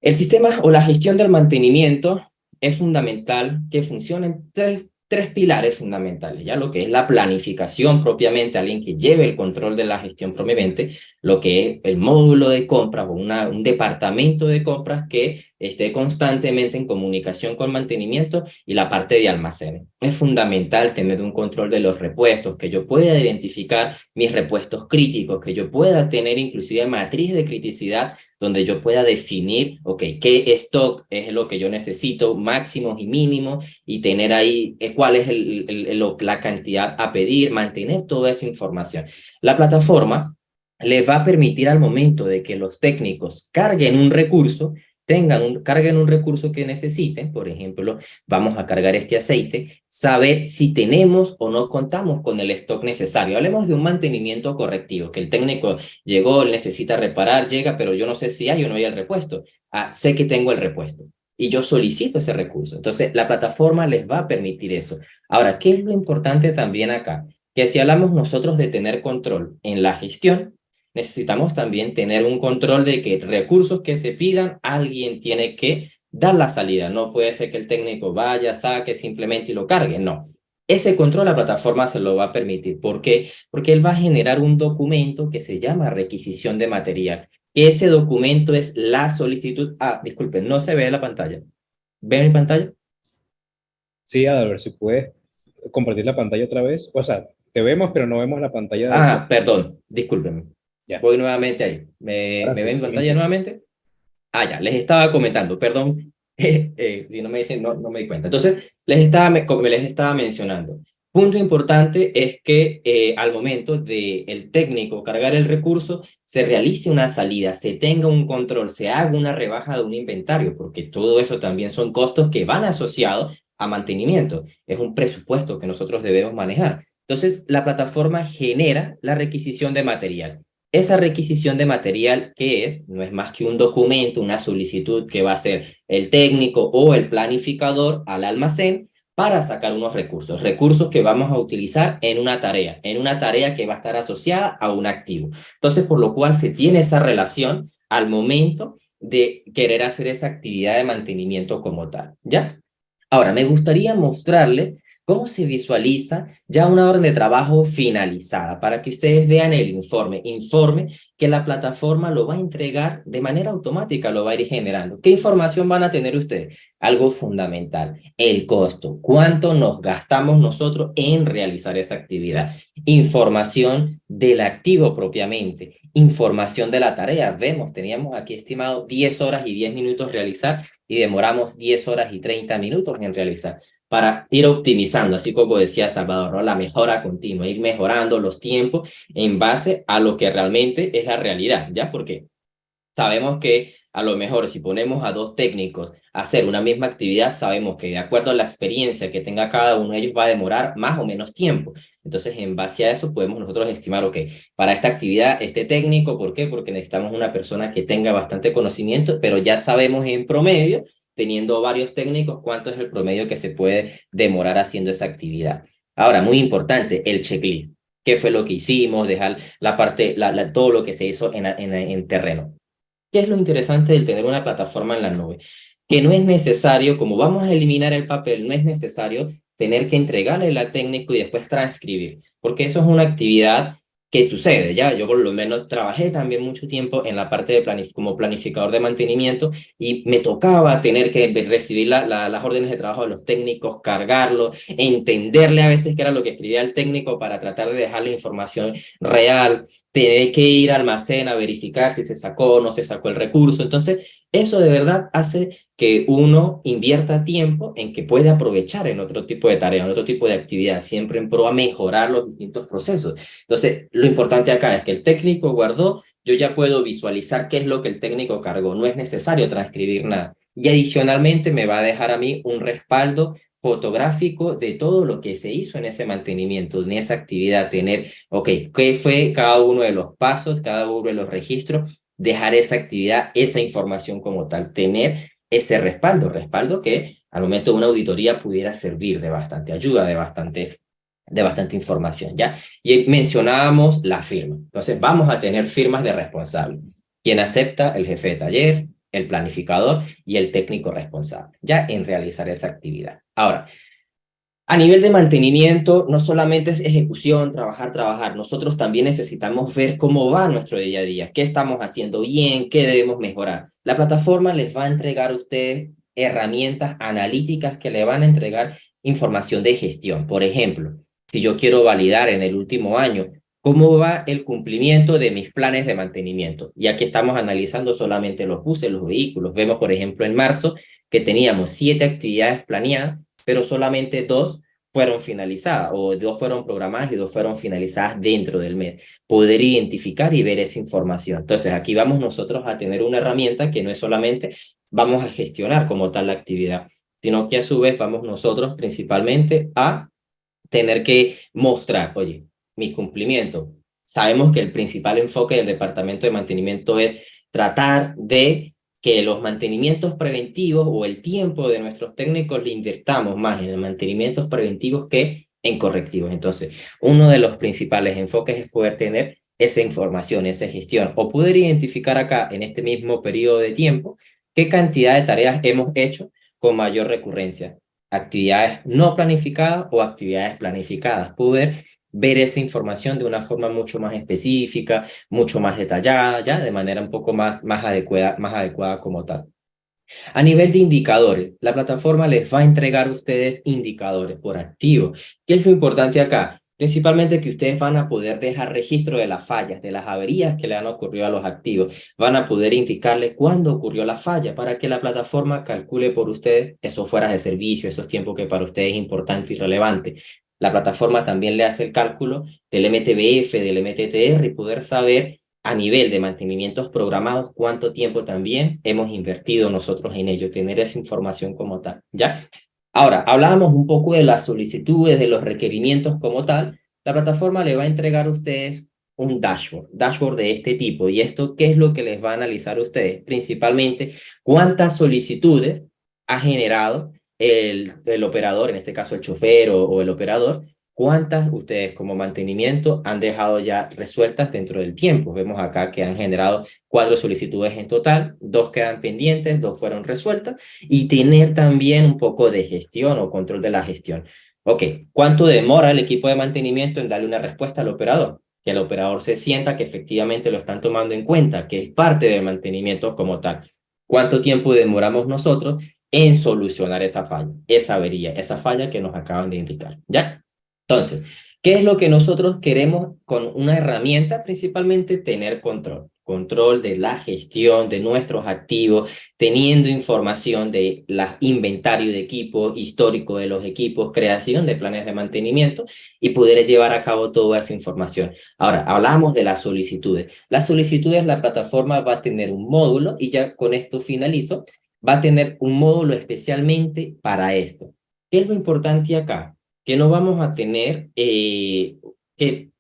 el sistema o la gestión del mantenimiento es fundamental que funcionen tres pilares fundamentales, ya lo que es la planificación propiamente, alguien que lleve el control de la gestión propiamente, lo que es el módulo de compras o un departamento de compras que esté constantemente en comunicación con mantenimiento y la parte de almacenes. Es fundamental tener un control de los repuestos, que yo pueda identificar mis repuestos críticos, que yo pueda tener inclusive matriz de criticidad donde yo pueda definir, ok, qué stock es lo que yo necesito, máximos y mínimos, y tener ahí cuál es la cantidad a pedir, mantener toda esa información. La plataforma les va a permitir al momento de que los técnicos carguen un recurso, carguen un recurso que necesiten, por ejemplo, vamos a cargar este aceite, saber si tenemos o no contamos con el stock necesario. Hablemos de un mantenimiento correctivo, que el técnico llegó, necesita reparar, llega, pero yo no sé si hay o no hay el repuesto. Sé que tengo el repuesto y yo solicito ese recurso. Entonces, la plataforma les va a permitir eso. Ahora, ¿qué es lo importante también acá? Que si hablamos nosotros de tener control en la gestión, necesitamos también tener un control de que recursos que se pidan, alguien tiene que dar la salida. No puede ser que el técnico vaya, saque simplemente y lo cargue. No. Ese control la plataforma se lo va a permitir. ¿Por qué? Porque él va a generar un documento que se llama requisición de material. Ese documento es la solicitud. Disculpen, no se ve en la pantalla. ¿Ven mi pantalla? Sí, Adalbert, si puedes compartir la pantalla otra vez. O sea, te vemos, pero no vemos la pantalla de Zoom. Perdón, discúlpenme. Ya, Voy nuevamente ahí. ¿Me ahora sí, ven mi pantalla inicia. nuevamente? Ya, les estaba comentando, perdón, si no me dicen, no me di cuenta. Entonces, como les estaba mencionando. Punto importante es que al momento de el técnico cargar el recurso, se realice una salida, se tenga un control, se haga una rebaja de un inventario, porque todo eso también son costos que van asociados a mantenimiento. Es un presupuesto que nosotros debemos manejar. Entonces, la plataforma genera la requisición de material. Esa requisición de material, ¿qué es? No es más que un documento, una solicitud que va a hacer el técnico o el planificador al almacén para sacar unos recursos, recursos que vamos a utilizar en una tarea que va a estar asociada a un activo. Entonces, por lo cual se tiene esa relación al momento de querer hacer esa actividad de mantenimiento como tal, ¿ya? Ahora, me gustaría mostrarles cómo se visualiza ya una orden de trabajo finalizada para que ustedes vean el informe que la plataforma lo va a entregar de manera automática, lo va a ir generando. ¿Qué información van a tener ustedes? Algo fundamental, el costo, cuánto nos gastamos nosotros en realizar esa actividad. Información del activo propiamente, información de la tarea. Vemos, teníamos aquí estimado 10 horas y 10 minutos realizar y demoramos 10 horas y 30 minutos en realizar para ir optimizando, así como decía Salvador, ¿no? La mejora continua, ir mejorando los tiempos en base a lo que realmente es la realidad, ¿ya? Porque sabemos que a lo mejor si ponemos a dos técnicos a hacer una misma actividad, sabemos que de acuerdo a la experiencia que tenga cada uno de ellos va a demorar más o menos tiempo. Entonces, en base a eso podemos nosotros estimar, ok, para esta actividad, este técnico, ¿por qué? Porque necesitamos una persona que tenga bastante conocimiento, pero ya sabemos en promedio, teniendo varios técnicos, cuánto es el promedio que se puede demorar haciendo esa actividad. Ahora, muy importante, el checklist. ¿Qué fue lo que hicimos? Dejar la parte, todo lo que se hizo en terreno. ¿Qué es lo interesante del tener una plataforma en la nube? Que no es necesario, como vamos a eliminar el papel, no es necesario tener que entregarle al técnico y después transcribir, porque eso es una actividad que sucede, ya. Yo por lo menos trabajé también mucho tiempo en la parte de como planificador de mantenimiento y me tocaba tener que recibir las órdenes de trabajo de los técnicos, cargarlo, entenderle a veces qué era lo que escribía el técnico para tratar de dejarle información real, tener que ir al almacén a verificar si se sacó o no se sacó el recurso. Entonces, eso de verdad hace que uno invierta tiempo en que puede aprovechar en otro tipo de tarea, en otro tipo de actividad, siempre en pro a mejorar los distintos procesos. Entonces, lo importante acá es que el técnico guardó, yo ya puedo visualizar qué es lo que el técnico cargó, no es necesario transcribir nada. y adicionalmente me va a dejar a mí un respaldo fotográfico de todo lo que se hizo en ese mantenimiento, en esa actividad, tener, ok, qué fue cada uno de los pasos, cada uno de los registros, dejar esa actividad, esa información como tal, tener ese respaldo que al momento de una auditoría pudiera servir de bastante ayuda, de bastante información, ¿ya? Y mencionábamos la firma. Entonces, vamos a tener firmas de responsable. Quien acepta, el jefe de taller, el planificador y el técnico responsable, ya en realizar esa actividad. Ahora, a nivel de mantenimiento, no solamente es ejecución, trabajar. Nosotros también necesitamos ver cómo va nuestro día a día, qué estamos haciendo bien, qué debemos mejorar. La plataforma les va a entregar a ustedes herramientas analíticas que le van a entregar información de gestión. Por ejemplo, si yo quiero validar en el último año cómo va el cumplimiento de mis planes de mantenimiento. Y aquí estamos analizando solamente los buses, los vehículos. Vemos, por ejemplo, en marzo que teníamos 7 actividades planeadas, pero solamente 2 fueron finalizadas, o 2 fueron programadas y 2 fueron finalizadas dentro del mes. Poder identificar y ver esa información. Entonces, aquí vamos nosotros a tener una herramienta que no es solamente vamos a gestionar como tal la actividad, sino que a su vez vamos nosotros principalmente a tener que mostrar, oye, mis cumplimientos. Sabemos que el principal enfoque del departamento de mantenimiento es tratar de que los mantenimientos preventivos o el tiempo de nuestros técnicos le invirtamos más en mantenimientos preventivos que en correctivos. Entonces, uno de los principales enfoques es poder tener esa información, esa gestión, o poder identificar acá en este mismo periodo de tiempo qué cantidad de tareas hemos hecho con mayor recurrencia, actividades no planificadas o actividades planificadas. Poder ver esa información de una forma mucho más específica, mucho más detallada, ya de manera un poco más adecuada como tal. A nivel de indicadores, la plataforma les va a entregar a ustedes indicadores por activo. ¿Qué es lo importante acá? Principalmente que ustedes van a poder dejar registro de las fallas, de las averías que le han ocurrido a los activos. Van a poder indicarle cuándo ocurrió la falla para que la plataforma calcule por ustedes esos fueras de servicio, esos tiempos que para ustedes es importante y relevante. La plataforma también le hace el cálculo del MTBF, del MTTR y poder saber a nivel de mantenimientos programados, cuánto tiempo también hemos invertido nosotros en ello, tener esa información como tal, ¿ya? Ahora, hablábamos un poco de las solicitudes, de los requerimientos como tal. La plataforma le va a entregar a ustedes un dashboard de este tipo. ¿Y esto qué es lo que les va a analizar a ustedes? Principalmente, cuántas solicitudes ha generado el operador, en este caso el chofer o el operador, cuántas ustedes como mantenimiento han dejado ya resueltas dentro del tiempo. Vemos acá que han generado 4 solicitudes en total, 2 quedan pendientes, 2 fueron resueltas, y tener también un poco de gestión o control de la gestión. Ok, ¿cuánto demora el equipo de mantenimiento en darle una respuesta al operador? Que el operador se sienta que efectivamente lo están tomando en cuenta, que es parte del mantenimiento como tal. ¿Cuánto tiempo demoramos nosotros en solucionar esa falla, esa avería, esa falla que nos acaban de indicar? ¿Ya? Entonces, ¿qué es lo que nosotros queremos con una herramienta? Principalmente tener control. Control de la gestión de nuestros activos, teniendo información de la inventario de equipos, histórico de los equipos, creación de planes de mantenimiento y poder llevar a cabo toda esa información. Ahora, hablamos de las solicitudes. Las solicitudes, la plataforma va a tener un módulo y ya con esto finalizo, va a tener un módulo especialmente para esto. ¿Qué es lo importante acá? Que no vamos a tener que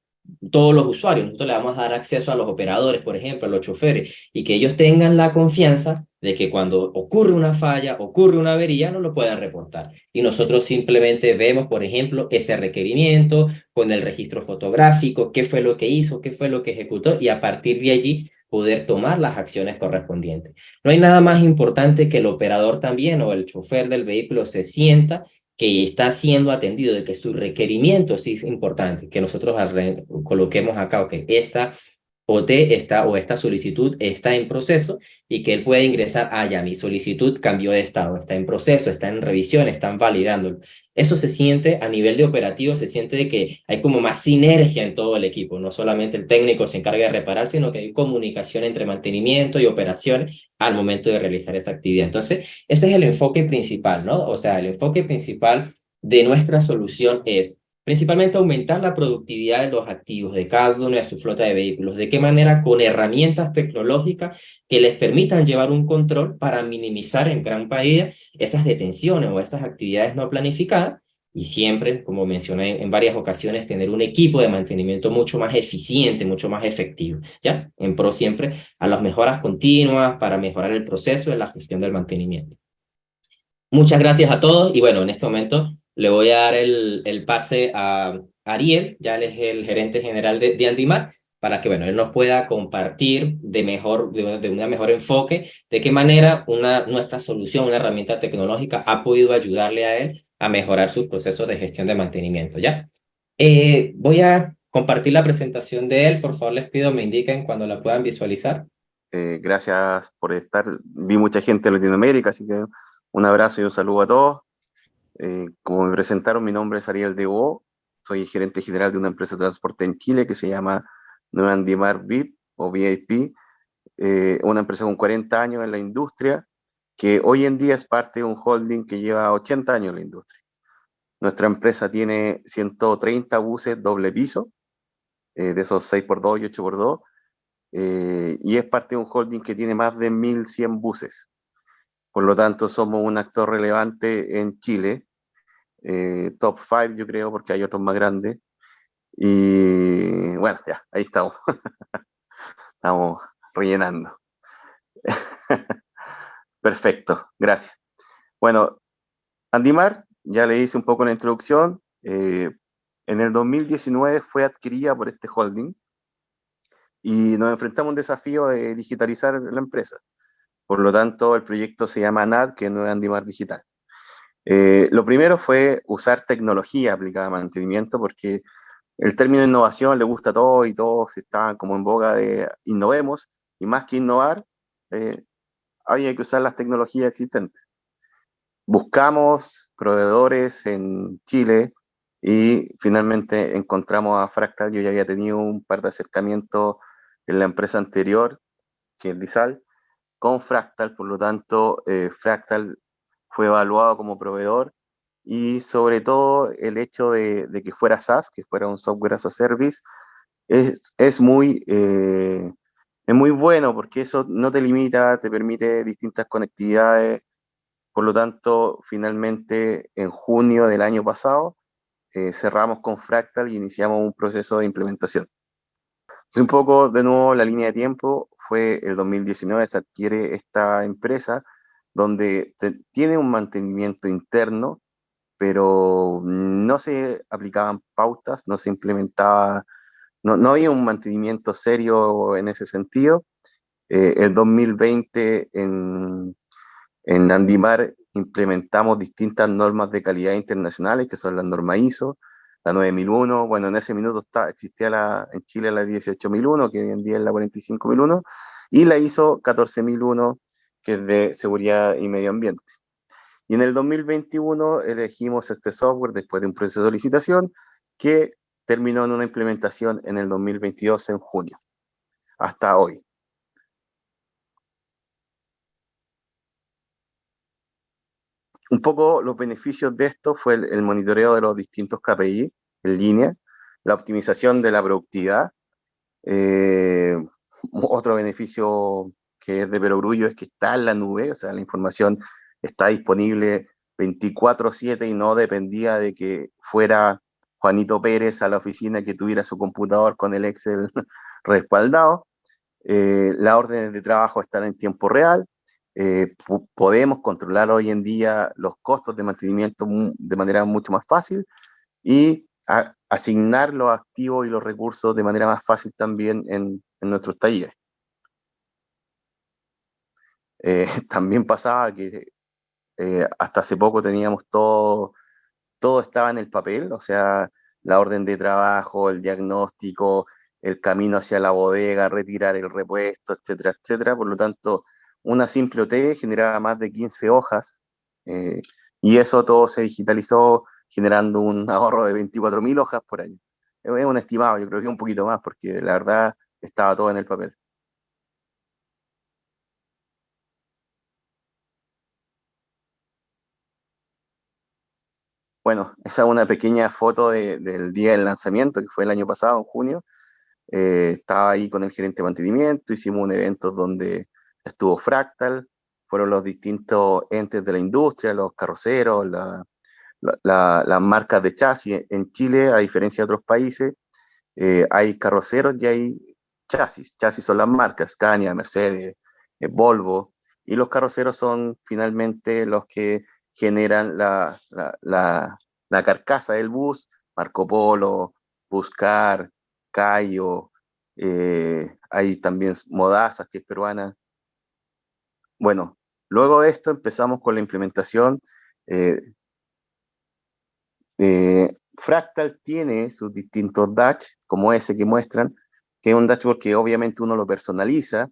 todos los usuarios, nosotros le vamos a dar acceso a los operadores, por ejemplo, a los choferes, y que ellos tengan la confianza de que cuando ocurre una falla, ocurre una avería, no lo puedan reportar. Y nosotros simplemente vemos, por ejemplo, ese requerimiento con el registro fotográfico, qué fue lo que hizo, qué fue lo que ejecutó, y a partir de allí poder tomar las acciones correspondientes. No hay nada más importante que el operador también o el chofer del vehículo se sienta que está siendo atendido, de que su requerimiento sí es importante, que nosotros coloquemos acá, ok, esta OT está o esta solicitud está en proceso y que él pueda ingresar, ya mi solicitud cambió de estado, está en proceso, está en revisión, están validándolo. Eso se siente a nivel de operativo, se siente de que hay como más sinergia en todo el equipo, no solamente el técnico se encarga de reparar, sino que hay comunicación entre mantenimiento y operaciones al momento de realizar esa actividad. Entonces, ese es el enfoque principal, ¿no? O sea, el enfoque principal de nuestra solución es principalmente aumentar la productividad de los activos de cada una de su flota de vehículos. ¿De qué manera? Con herramientas tecnológicas que les permitan llevar un control para minimizar en gran medida esas detenciones o esas actividades no planificadas y siempre, como mencioné en varias ocasiones, tener un equipo de mantenimiento mucho más eficiente, mucho más efectivo, ¿ya? En pro siempre a las mejoras continuas para mejorar el proceso de la gestión del mantenimiento. Muchas gracias a todos y bueno, en este momento le voy a dar el pase a Ariel, ya él es el gerente general de Andimar, para que bueno, él nos pueda compartir de una mejor enfoque de qué manera nuestra solución, una herramienta tecnológica ha podido ayudarle a él a mejorar sus procesos de gestión de mantenimiento, ¿ya? Voy a compartir la presentación de él, por favor les pido me indiquen cuando la puedan visualizar. Gracias por estar. Vi mucha gente en Latinoamérica, así que un abrazo y un saludo a todos. Como me presentaron, mi nombre es Ariel Debo, soy gerente general de una empresa de transporte en Chile que se llama Nueva Andimar VIP o VIP, una empresa con 40 años en la industria, que hoy en día es parte de un holding que lleva 80 años en la industria. Nuestra empresa tiene 130 buses doble piso, de esos 6x2 y 8x2, y es parte de un holding que tiene más de 1.100 buses. Por lo tanto, somos un actor relevante en Chile, top 5 yo creo, porque hay otros más grandes. Y bueno, ya, ahí estamos. Estamos rellenando. Perfecto, gracias. Bueno, Andimar, ya le hice un poco la introducción. En el 2019 fue adquirida por este holding y nos enfrentamos a un desafío de digitalizar la empresa. Por lo tanto, el proyecto se llama NAD, que no es Andimar Digital. Lo primero fue usar tecnología aplicada a mantenimiento, porque el término innovación le gusta a todos y todos estaban como en boga de innovemos, y más que innovar, eh, había que usar las tecnologías existentes. Buscamos proveedores en Chile y finalmente encontramos a Fractal. Yo ya había tenido un par de acercamientos en la empresa anterior, que es Disal, con Fractal, por lo tanto, Fractal fue evaluado como proveedor y sobre todo el hecho de que fuera SaaS, que fuera un software as a service, es muy bueno porque eso no te limita, te permite distintas conectividades. Por lo tanto, finalmente en junio del año pasado cerramos con Fractal y iniciamos un proceso de implementación. Entonces, un poco de nuevo la línea de tiempo fue el 2019, se adquiere esta empresa donde tiene un mantenimiento interno, pero no se aplicaban pautas, no se implementaba, no había un mantenimiento serio en ese sentido. El 2020 en Andimar implementamos distintas normas de calidad internacionales, que son las normas ISO, la 9001, bueno, en ese minuto existía en Chile la 18001, que hoy en día es la 45001, y la ISO 14001, que es de seguridad y medio ambiente. Y en el 2021 elegimos este software después de un proceso de licitación que terminó en una implementación en el 2022 en junio, hasta hoy. Un poco los beneficios de esto fue el monitoreo de los distintos KPI en línea, la optimización de la productividad. Eh, Otro beneficio que es de perogrullo es que está en la nube, o sea, la información está disponible 24/7 y no dependía de que fuera Juanito Pérez a la oficina que tuviera su computador con el Excel respaldado. Las órdenes de trabajo están en tiempo real. Podemos controlar hoy en día los costos de mantenimiento de manera mucho más fácil y asignar los activos y los recursos de manera más fácil también en nuestros talleres. También pasaba que hasta hace poco teníamos todo estaba en el papel, o sea, la orden de trabajo, el diagnóstico, el camino hacia la bodega, retirar el repuesto, etcétera, etcétera. Por lo tanto, una simple OT generaba más de 15 hojas eh, y eso todo se digitalizó generando un ahorro de 24.000 hojas por año. Es un estimado, yo creo que un poquito más porque la verdad estaba todo en el papel. Bueno, esa es una pequeña foto del día del lanzamiento, que fue el año pasado, en junio. Estaba ahí con el gerente de mantenimiento, hicimos un evento donde estuvo Fractal, fueron los distintos entes de la industria, los carroceros, las marcas de chasis. En Chile, a diferencia de otros países, hay carroceros y hay chasis. Chasis son las marcas, Scania, Mercedes, Volvo, y los carroceros son finalmente los que generan la carcasa del bus, Marco Polo, Buscar, Cayo, hay también Modazas, que es peruana. Bueno, luego de esto empezamos con la implementación. eh, Fractal tiene sus distintos Dutch, como ese que muestran, que es un dashboard que obviamente uno lo personaliza,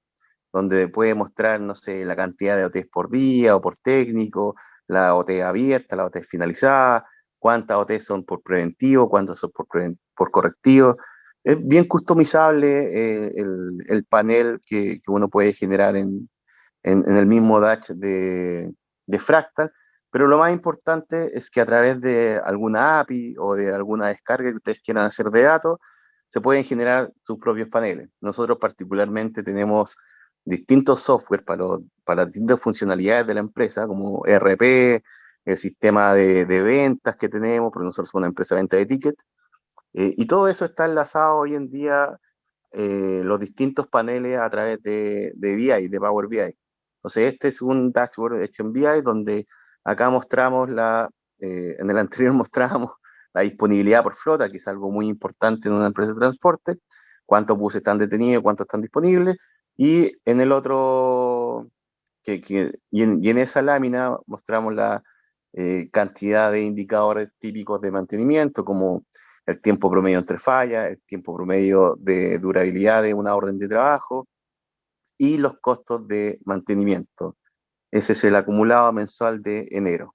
donde puede mostrar, no sé, la cantidad de OTs por día o por técnico, la OT abierta, la OT finalizada, cuántas OTs son por preventivo, cuántas son por correctivo. Es bien customizable el panel que uno puede generar en el mismo Dutch de Fractal, pero lo más importante es que a través de alguna API o de alguna descarga que ustedes quieran hacer de datos, se pueden generar sus propios paneles. Nosotros particularmente tenemos distintos software para las distintas funcionalidades de la empresa, como ERP, el sistema de ventas que tenemos, porque nosotros somos una empresa de venta de tickets, y todo eso está enlazado hoy en día, los distintos paneles a través de BI, de Power BI. Entonces, este es un dashboard hecho en BI donde acá mostramos en el anterior mostrábamos la disponibilidad por flota, que es algo muy importante en una empresa de transporte, cuántos buses están detenidos, cuántos están disponibles, y en el otro, y en esa lámina mostramos la cantidad de indicadores típicos de mantenimiento, como el tiempo promedio entre fallas, el tiempo promedio de durabilidad de una orden de trabajo y los costos de mantenimiento. Ese es el acumulado mensual de enero.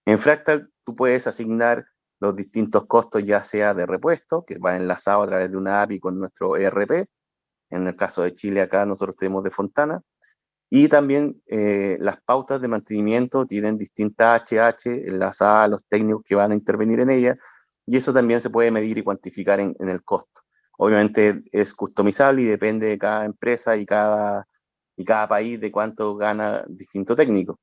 En Fractal tú puedes asignar los distintos costos, ya sea de repuesto, que va enlazado a través de una API con nuestro ERP. En el caso de Chile, acá nosotros tenemos de Fontana. Y también las pautas de mantenimiento tienen distintas HH enlazadas a los técnicos que van a intervenir en ellas, y eso también se puede medir y cuantificar en el costo. Obviamente es customizable y depende de cada empresa y cada país de cuánto gana distinto técnico.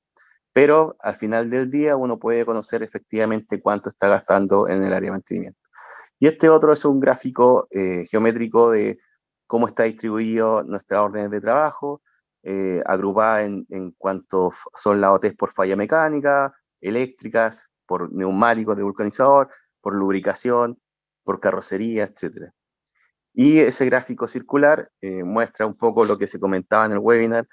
Pero al final del día uno puede conocer efectivamente cuánto está gastando en el área de mantenimiento. Y este otro es un gráfico geométrico de cómo está distribuido nuestras órdenes de trabajo, agrupadas en cuanto son las OTs por falla mecánica, eléctricas, por neumáticos de vulcanizador, por lubricación, por carrocería, etc. Y ese gráfico circular muestra un poco lo que se comentaba en el webinar.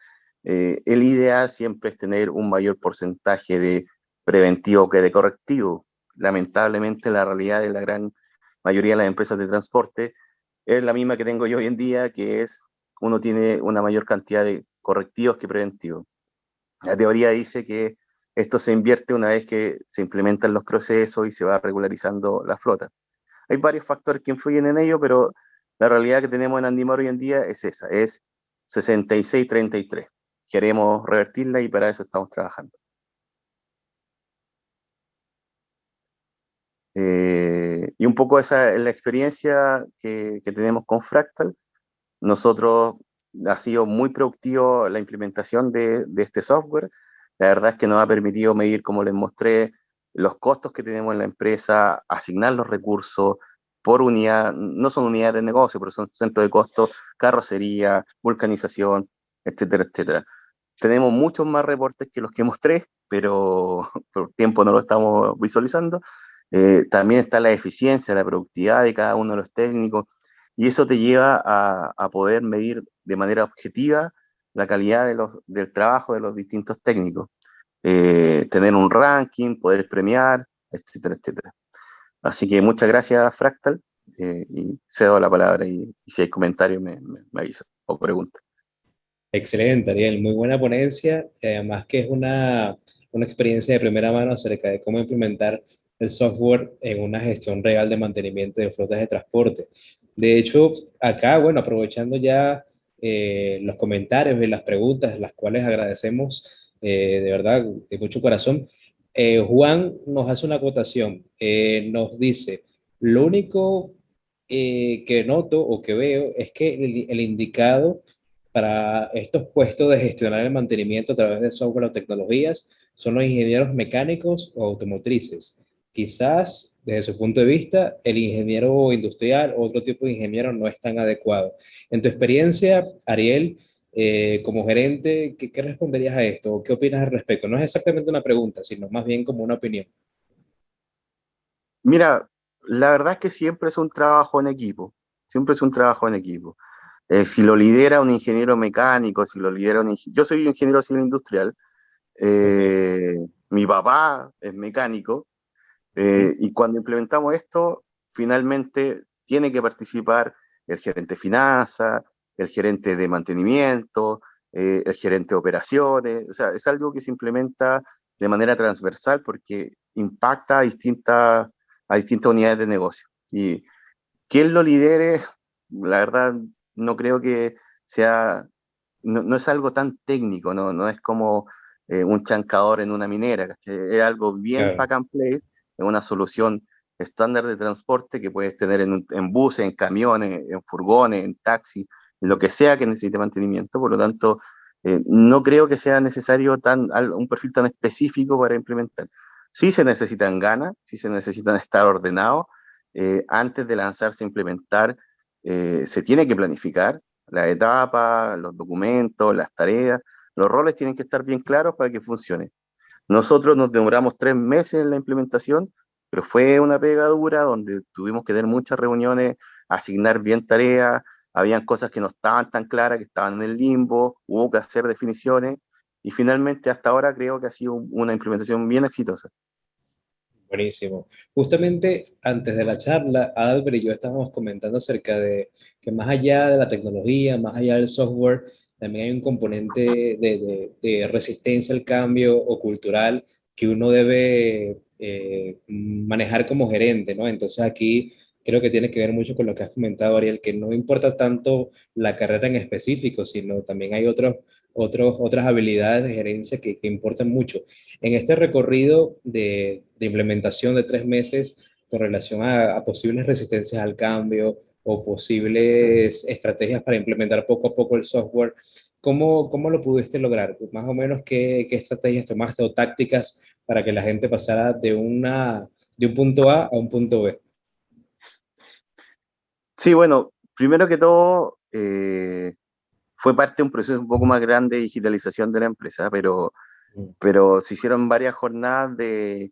El ideal siempre es tener un mayor porcentaje de preventivo que de correctivo. Lamentablemente la realidad de la gran mayoría de las empresas de transporte es la misma que tengo yo hoy en día, que es uno tiene una mayor cantidad de correctivos que preventivos. La teoría dice que esto se invierte una vez que se implementan los procesos y se va regularizando la flota. Hay varios factores que influyen en ello, pero la realidad que tenemos en Andimar hoy en día es esa, es 66-33. Queremos revertirla y para eso estamos trabajando. Y un poco esa es la experiencia que tenemos con Fractal. Nosotros ha sido muy productivo la implementación de este software. La verdad es que nos ha permitido medir, como les mostré, los costos que tenemos en la empresa, asignar los recursos por unidad, no son unidades de negocio, pero son centros de costo, carrocería, vulcanización, etcétera, etcétera. Tenemos muchos más reportes que los que mostré, pero por tiempo no lo estamos visualizando. También está la eficiencia, la productividad de cada uno de los técnicos, y eso te lleva a poder medir de manera objetiva la calidad del trabajo de los distintos técnicos. Tener un ranking, poder premiar, etcétera, etcétera. Así que muchas gracias, Fractal, y cedo la palabra y si hay comentarios me avisan o preguntas. Excelente, Ariel, muy buena ponencia, además que es una experiencia de primera mano acerca de cómo implementar el software en una gestión real de mantenimiento de flotas de transporte. De hecho, acá, bueno, aprovechando ya los comentarios y las preguntas, las cuales agradecemos de verdad, de mucho corazón, Juan nos hace una acotación, nos dice, lo único que noto o que veo es que el indicado para estos puestos de gestionar el mantenimiento a través de software o tecnologías son los ingenieros mecánicos o automotrices. Quizás, desde su punto de vista, el ingeniero industrial o otro tipo de ingeniero no es tan adecuado. En tu experiencia, Ariel, como gerente, ¿qué responderías a esto? ¿Qué opinas al respecto? No es exactamente una pregunta, sino más bien como una opinión. Mira, la verdad es que siempre es un trabajo en equipo, siempre es un trabajo en equipo. Si lo lidera un ingeniero mecánico, si lo lidera yo soy ingeniero civil industrial, Ok. mi papá es mecánico, Ujú. y cuando implementamos esto, finalmente tiene que participar el gerente de finanzas, el gerente de mantenimiento, el gerente de operaciones. O sea, es algo que se implementa de manera transversal porque impacta a distintas unidades de negocio. Y quien lo lidere, la verdad, no creo que sea, no es algo tan técnico, no es como un chancador en una minera, ¿cachai? Es algo bien Claro. pack and play, es una solución estándar de transporte que puedes tener en buses, en camiones, en furgones, en taxis, en lo que sea que necesite mantenimiento. Por lo tanto, no creo que sea necesario un perfil tan específico para implementar. Sí se necesitan ganas, sí se necesitan estar ordenados. Antes de lanzarse a implementar, se tiene que planificar las etapas, los documentos, las tareas, los roles tienen que estar bien claros para que funcione. Nosotros nos demoramos 3 meses en la implementación, pero fue una pega dura donde tuvimos que tener muchas reuniones, asignar bien tareas, habían cosas que no estaban tan claras, que estaban en el limbo, hubo que hacer definiciones y finalmente hasta ahora creo que ha sido una implementación bien exitosa. Buenísimo. Justamente antes de la charla, Albert y yo estábamos comentando acerca de que más allá de la tecnología, más allá del software, también hay un componente de resistencia al cambio o cultural que uno debe manejar como gerente, ¿no? Entonces aquí creo que tiene que ver mucho con lo que has comentado, Ariel, que no importa tanto la carrera en específico, sino también hay otras habilidades de gerencia que importan mucho. En este recorrido de implementación de 3 meses con relación a posibles resistencias al cambio o posibles estrategias para implementar poco a poco el software, ¿cómo lo pudiste lograr? Más o menos, ¿qué estrategias tomaste o tácticas para que la gente pasara de un punto A a un punto B? Sí, bueno, primero que todo, fue parte de un proceso un poco más grande de digitalización de la empresa, pero se hicieron varias jornadas de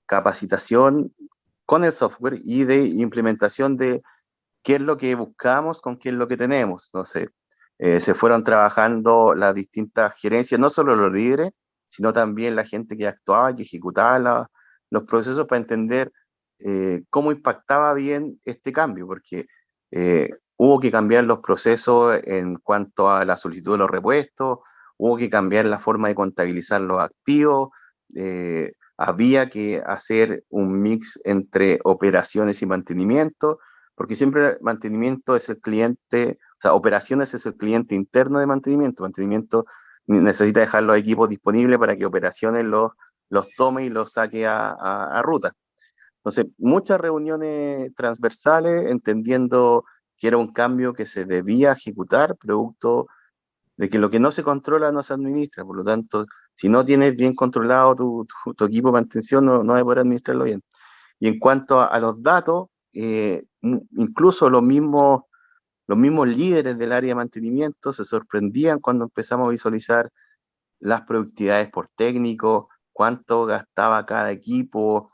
capacitación con el software y de implementación de qué es lo que buscamos con qué es lo que tenemos. Entonces, se fueron trabajando las distintas gerencias, no solo los líderes, sino también la gente que actuaba y que ejecutaba los procesos para entender cómo impactaba bien este cambio, porque hubo que cambiar los procesos en cuanto a la solicitud de los repuestos, hubo que cambiar la forma de contabilizar los activos, había que hacer un mix entre operaciones y mantenimiento, porque siempre mantenimiento es el cliente, o sea, operaciones es el cliente interno de mantenimiento necesita dejar los equipos disponibles para que operaciones los tome y los saque a ruta. Entonces, muchas reuniones transversales, entendiendo que era un cambio que se debía ejecutar, producto de que lo que no se controla no se administra. Por lo tanto, si no tienes bien controlado tu equipo de mantención, no vas a poder administrarlo bien. Y en cuanto a los datos, incluso los mismos líderes del área de mantenimiento se sorprendían cuando empezamos a visualizar las productividades por técnico, cuánto gastaba cada equipo,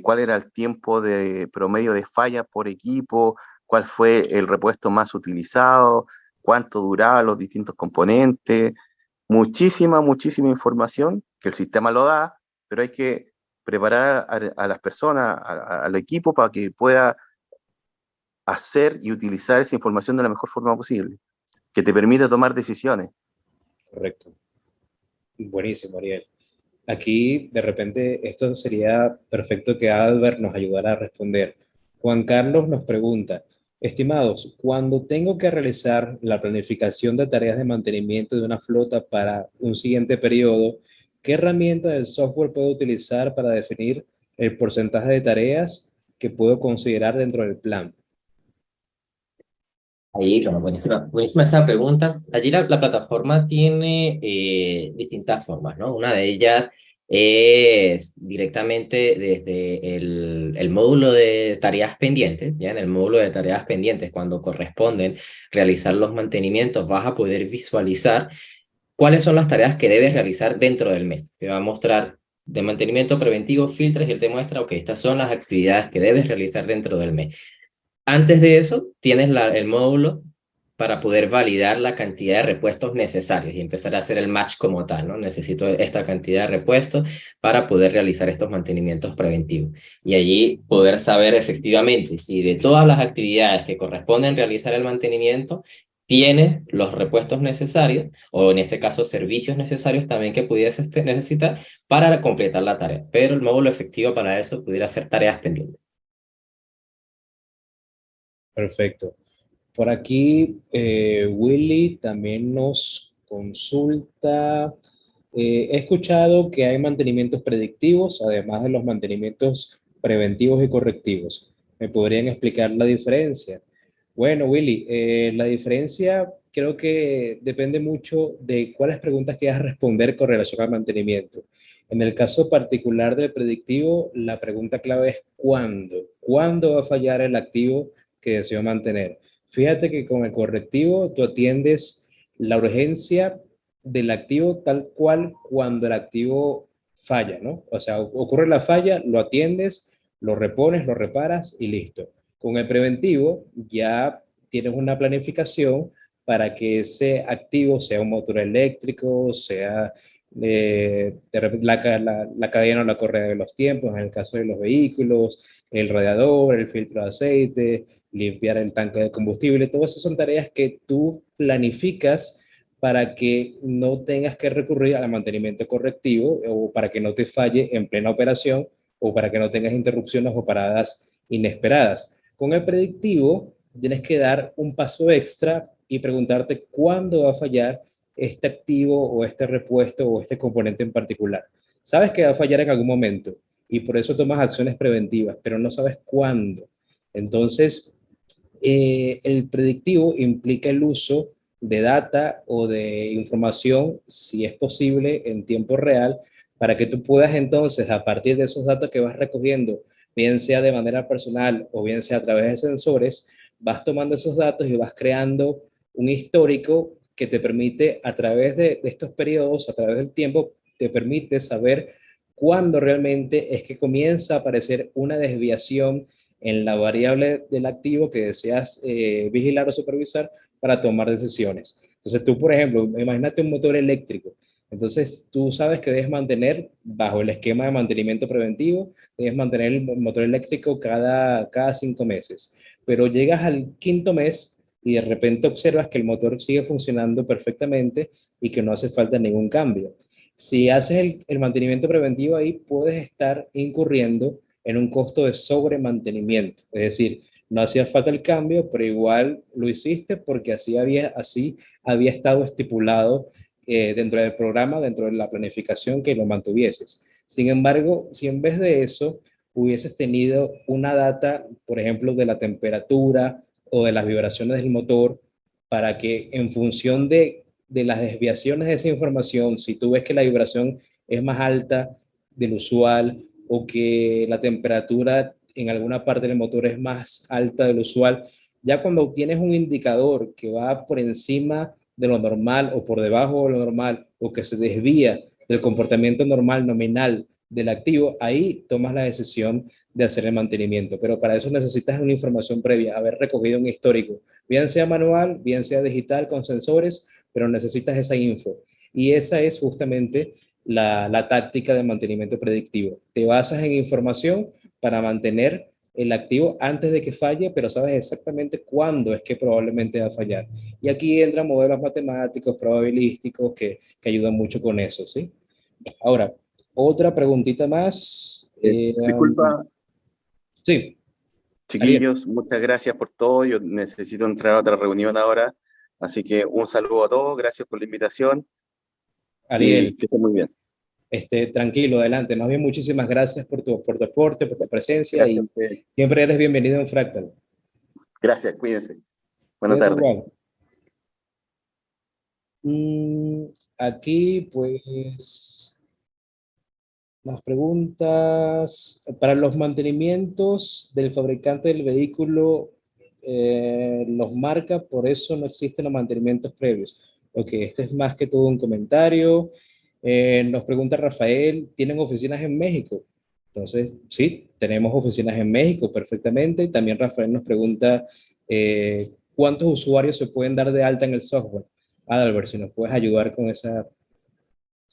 cuál era el tiempo de promedio de falla por equipo, cuál fue el repuesto más utilizado, cuánto duraban los distintos componentes, muchísima información que el sistema lo da, pero hay que preparar a las personas, al equipo para que pueda hacer y utilizar esa información de la mejor forma posible, que te permita tomar decisiones. Correcto. Buenísimo, Ariel. Aquí, de repente, esto sería perfecto que Albert nos ayudara a responder. Juan Carlos nos pregunta, estimados, cuando tengo que realizar la planificación de tareas de mantenimiento de una flota para un siguiente periodo, ¿qué herramienta del software puedo utilizar para definir el porcentaje de tareas que puedo considerar dentro del plan? Ahí, claro, buenísima, buenísima esa pregunta. Allí la plataforma tiene distintas formas, ¿no? Una de ellas es directamente desde el módulo de tareas pendientes, ya en el módulo de tareas pendientes, cuando corresponden realizar los mantenimientos, vas a poder visualizar cuáles son las tareas que debes realizar dentro del mes. Te va a mostrar de mantenimiento preventivo, filtros y él te muestra, ok, estas son las actividades que debes realizar dentro del mes. Antes de eso, tienes el módulo para poder validar la cantidad de repuestos necesarios y empezar a hacer el match como tal, ¿no? Necesito esta cantidad de repuestos para poder realizar estos mantenimientos preventivos. Y allí poder saber efectivamente si de todas las actividades que corresponden realizar el mantenimiento, tienes los repuestos necesarios, o en este caso servicios necesarios también que pudieses necesitar para completar la tarea. Pero el módulo efectivo para eso pudiera ser tareas pendientes. Perfecto. Por aquí, Willy también nos consulta. He escuchado que hay mantenimientos predictivos, además de los mantenimientos preventivos y correctivos. ¿Me podrían explicar la diferencia? Bueno, Willy, la diferencia creo que depende mucho de cuáles preguntas quieras responder con relación al mantenimiento. En el caso particular del predictivo, la pregunta clave es ¿cuándo? ¿Cuándo va a fallar el activo que deseo mantener? Fíjate que con el correctivo tú atiendes la urgencia del activo tal cual cuando el activo falla, ¿no? O sea, ocurre la falla, lo atiendes, lo repones, lo reparas y listo. Con el preventivo ya tienes una planificación para que ese activo sea un motor eléctrico, sea la cadena o la correa de los tiempos, en el caso de los vehículos, el radiador, el filtro de aceite, limpiar el tanque de combustible. Todas esas son tareas que tú planificas para que no tengas que recurrir al mantenimiento correctivo o para que no te falle en plena operación o para que no tengas interrupciones o paradas inesperadas. Con el predictivo tienes que dar un paso extra y preguntarte cuándo va a fallar este activo o este repuesto o este componente en particular. Sabes que va a fallar en algún momento y por eso tomas acciones preventivas, pero no sabes cuándo. Entonces, el predictivo implica el uso de data o de información, si es posible, en tiempo real, para que tú puedas entonces, a partir de esos datos que vas recogiendo, bien sea de manera personal o bien sea a través de sensores, vas tomando esos datos y vas creando un histórico que te permite, a través de estos periodos, a través del tiempo, te permite saber cuándo realmente es que comienza a aparecer una desviación en la variable del activo que deseas vigilar o supervisar para tomar decisiones. Entonces tú, por ejemplo, imagínate un motor eléctrico. Entonces tú sabes que debes mantener, bajo el esquema de mantenimiento preventivo, debes mantener el motor eléctrico cada 5 meses. Pero llegas al quinto mes y de repente observas que el motor sigue funcionando perfectamente y que no hace falta ningún cambio. Si haces el mantenimiento preventivo ahí, puedes estar incurriendo en un costo de sobremantenimiento. Es decir, no hacía falta el cambio, pero igual lo hiciste porque así había estado estipulado dentro del programa, dentro de la planificación que lo mantuvieses. Sin embargo, si en vez de eso hubieses tenido una data, por ejemplo, de la temperatura o de las vibraciones del motor, para que en función de las desviaciones de esa información, si tú ves que la vibración es más alta del usual o que la temperatura en alguna parte del motor es más alta del usual, ya cuando tienes un indicador que va por encima de lo normal o por debajo de lo normal o que se desvía del comportamiento normal nominal del activo, ahí tomas la decisión de hacer el mantenimiento. Pero para eso necesitas una información previa, haber recogido un histórico, bien sea manual, bien sea digital con sensores, pero necesitas esa info. Y esa es justamente la táctica de mantenimiento predictivo. Te basas en información para mantener el activo antes de que falle, pero sabes exactamente cuándo es que probablemente va a fallar. Y aquí entran modelos matemáticos, probabilísticos, que ayudan mucho con eso, ¿sí? Ahora, otra preguntita más. Disculpa, Sí, Ariel. chiquillos, muchas gracias por todo. Yo necesito entrar a otra reunión ahora. Así que un saludo a todos, gracias por la invitación y Ariel, que estén muy bien. Tranquilo, adelante. Más bien, muchísimas gracias por tu aporte, por tu presencia Gracias a y ustedes. siempre eres bienvenido en Fractal. Gracias, cuídense. Buenas Cuídate tardes. igual. Mm, Aquí, pues, más preguntas. Para los mantenimientos del fabricante del vehículo, los marca, por eso no existen los mantenimientos previos. Ok, este es más que todo un comentario. Nos pregunta Rafael, ¿tienen oficinas en México? Entonces, sí, tenemos oficinas en México perfectamente. También Rafael nos pregunta, ¿cuántos usuarios se pueden dar de alta en el software? Adalbert, si nos puedes ayudar con esa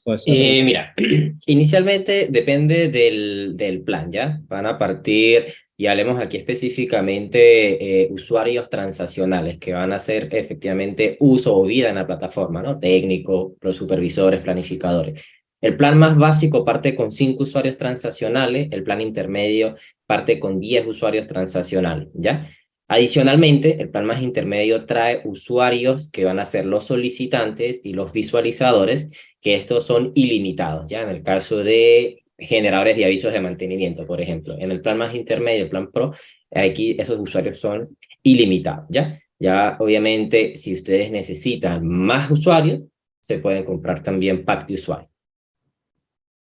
pregunta. Mira, inicialmente depende del plan, ¿ya? Van a partir, y hablemos aquí específicamente, usuarios transaccionales que van a hacer efectivamente uso o vida en la plataforma, ¿no? Técnico, los supervisores, planificadores. El plan más básico parte con 5 usuarios transaccionales, el plan intermedio parte con 10 usuarios transaccionales, ¿ya? Adicionalmente, el plan más intermedio trae usuarios que van a ser los solicitantes y los visualizadores, que estos son ilimitados, ¿ya? En el caso de generadores de avisos de mantenimiento, por ejemplo. En el plan más intermedio, el plan Pro, aquí esos usuarios son ilimitados, ¿ya? Ya, obviamente, si ustedes necesitan más usuarios, se pueden comprar también pack de usuario.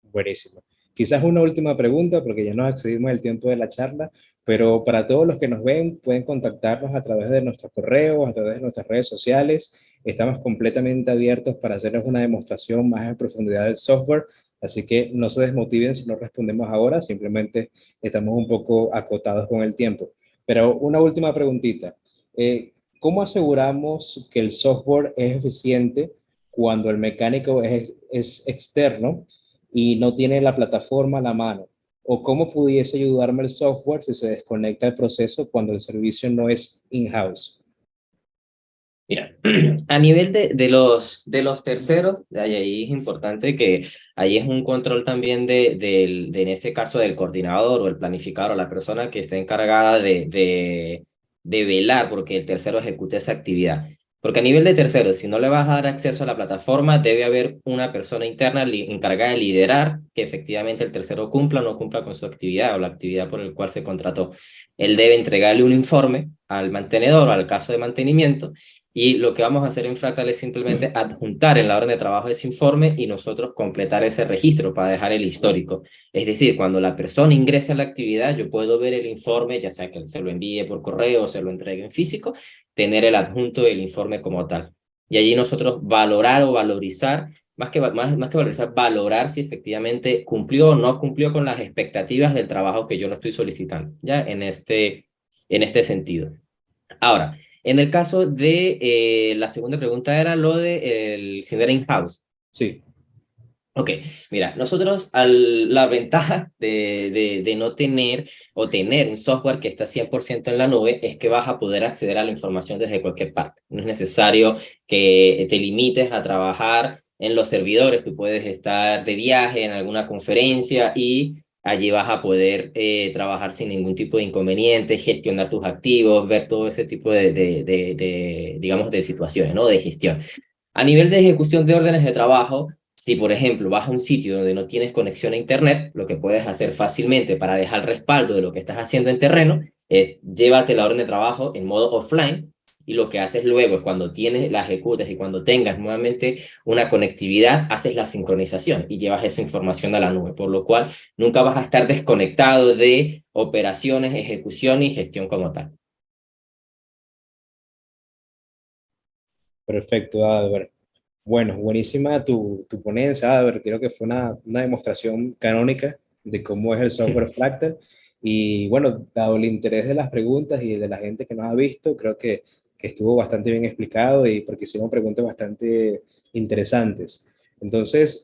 Buenísimo. Quizás una última pregunta, porque ya nos excedimos el tiempo de la charla, pero para todos los que nos ven, pueden contactarnos a través de nuestros correos, a través de nuestras redes sociales. Estamos completamente abiertos para hacerles una demostración más en profundidad del software, así que no se desmotiven si no respondemos ahora, simplemente estamos un poco acotados con el tiempo. Pero una última preguntita. ¿Cómo aseguramos que el software es eficiente cuando el mecánico es externo y no tiene la plataforma a la mano? ¿O cómo pudiese ayudarme el software si se desconecta el proceso cuando el servicio no es in-house? Mira, a nivel de los terceros, ahí es importante que ahí es un control también en este caso, del coordinador o el planificador o la persona que está encargada de velar porque el tercero ejecute esa actividad. Porque a nivel de terceros, si no le vas a dar acceso a la plataforma, debe haber una persona interna encargada de liderar que efectivamente el tercero cumpla o no cumpla con su actividad o la actividad por la cual se contrató. Él debe entregarle un informe al mantenedor o al caso de mantenimiento, y lo que vamos a hacer en Fractal es simplemente adjuntar en la orden de trabajo ese informe y nosotros completar ese registro para dejar el histórico. Es decir, cuando la persona ingrese a la actividad, yo puedo ver el informe, ya sea que se lo envíe por correo o se lo entregue en físico, tener el adjunto del informe como tal. Y allí nosotros valorar o valorizar, más que valorizar, valorar si efectivamente cumplió o no cumplió con las expectativas del trabajo que yo lo estoy solicitando, ya en este sentido. Ahora, en el caso de la segunda pregunta era lo de si era in-house. Sí, Ok, mira, nosotros la ventaja de no tener o tener un software que está 100% en la nube es que vas a poder acceder a la información desde cualquier parte. No es necesario que te limites a trabajar en los servidores. Tú puedes estar de viaje en alguna conferencia y allí vas a poder trabajar sin ningún tipo de inconveniente, gestionar tus activos, ver todo ese tipo digamos, de situaciones, ¿no? De gestión. A nivel de ejecución de órdenes de trabajo, si, por ejemplo, vas a un sitio donde no tienes conexión a Internet, lo que puedes hacer fácilmente para dejar respaldo de lo que estás haciendo en terreno es llévate la orden de trabajo en modo offline, y lo que haces luego es cuando la ejecutas y cuando tengas nuevamente una conectividad, haces la sincronización y llevas esa información a la nube, por lo cual nunca vas a estar desconectado de operaciones, ejecución y gestión como tal. perfecto, Adalbert. Bueno, buenísima tu ponencia, Adalbert. Creo que fue una demostración canónica de cómo es el software Fractal. Y bueno, dado el interés de las preguntas y de la gente que nos ha visto, creo que estuvo bastante bien explicado y porque hicieron preguntas bastante interesantes. Entonces,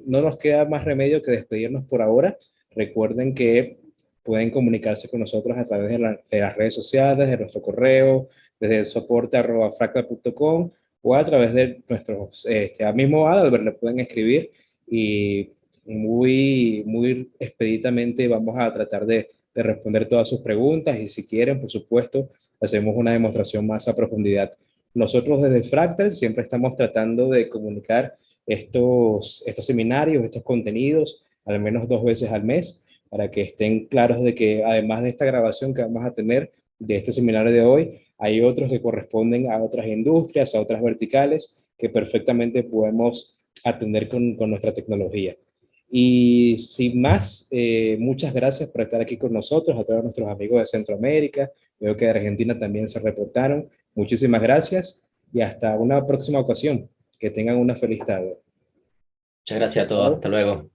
no nos queda más remedio que despedirnos por ahora. Recuerden que pueden comunicarse con nosotros a través de las redes sociales, de nuestro correo, desde el soporte@fractal.com o a través de nuestros, al mismo Adalbert le pueden escribir y muy expeditamente vamos a tratar de responder todas sus preguntas y si quieren, por supuesto, hacemos una demostración más a profundidad. Nosotros desde Fractal siempre estamos tratando de comunicar estos seminarios, estos contenidos, al menos 2 veces al mes, para que estén claros de que además de esta grabación que vamos a tener de este seminario de hoy, hay otros que corresponden a otras industrias, a otras verticales, que perfectamente podemos atender con nuestra tecnología. Y sin más, muchas gracias por estar aquí con nosotros, a todos nuestros amigos de Centroamérica, veo que de Argentina también se reportaron. Muchísimas gracias y hasta una próxima ocasión. Que tengan una feliz tarde. Muchas gracias a todos. Hasta luego.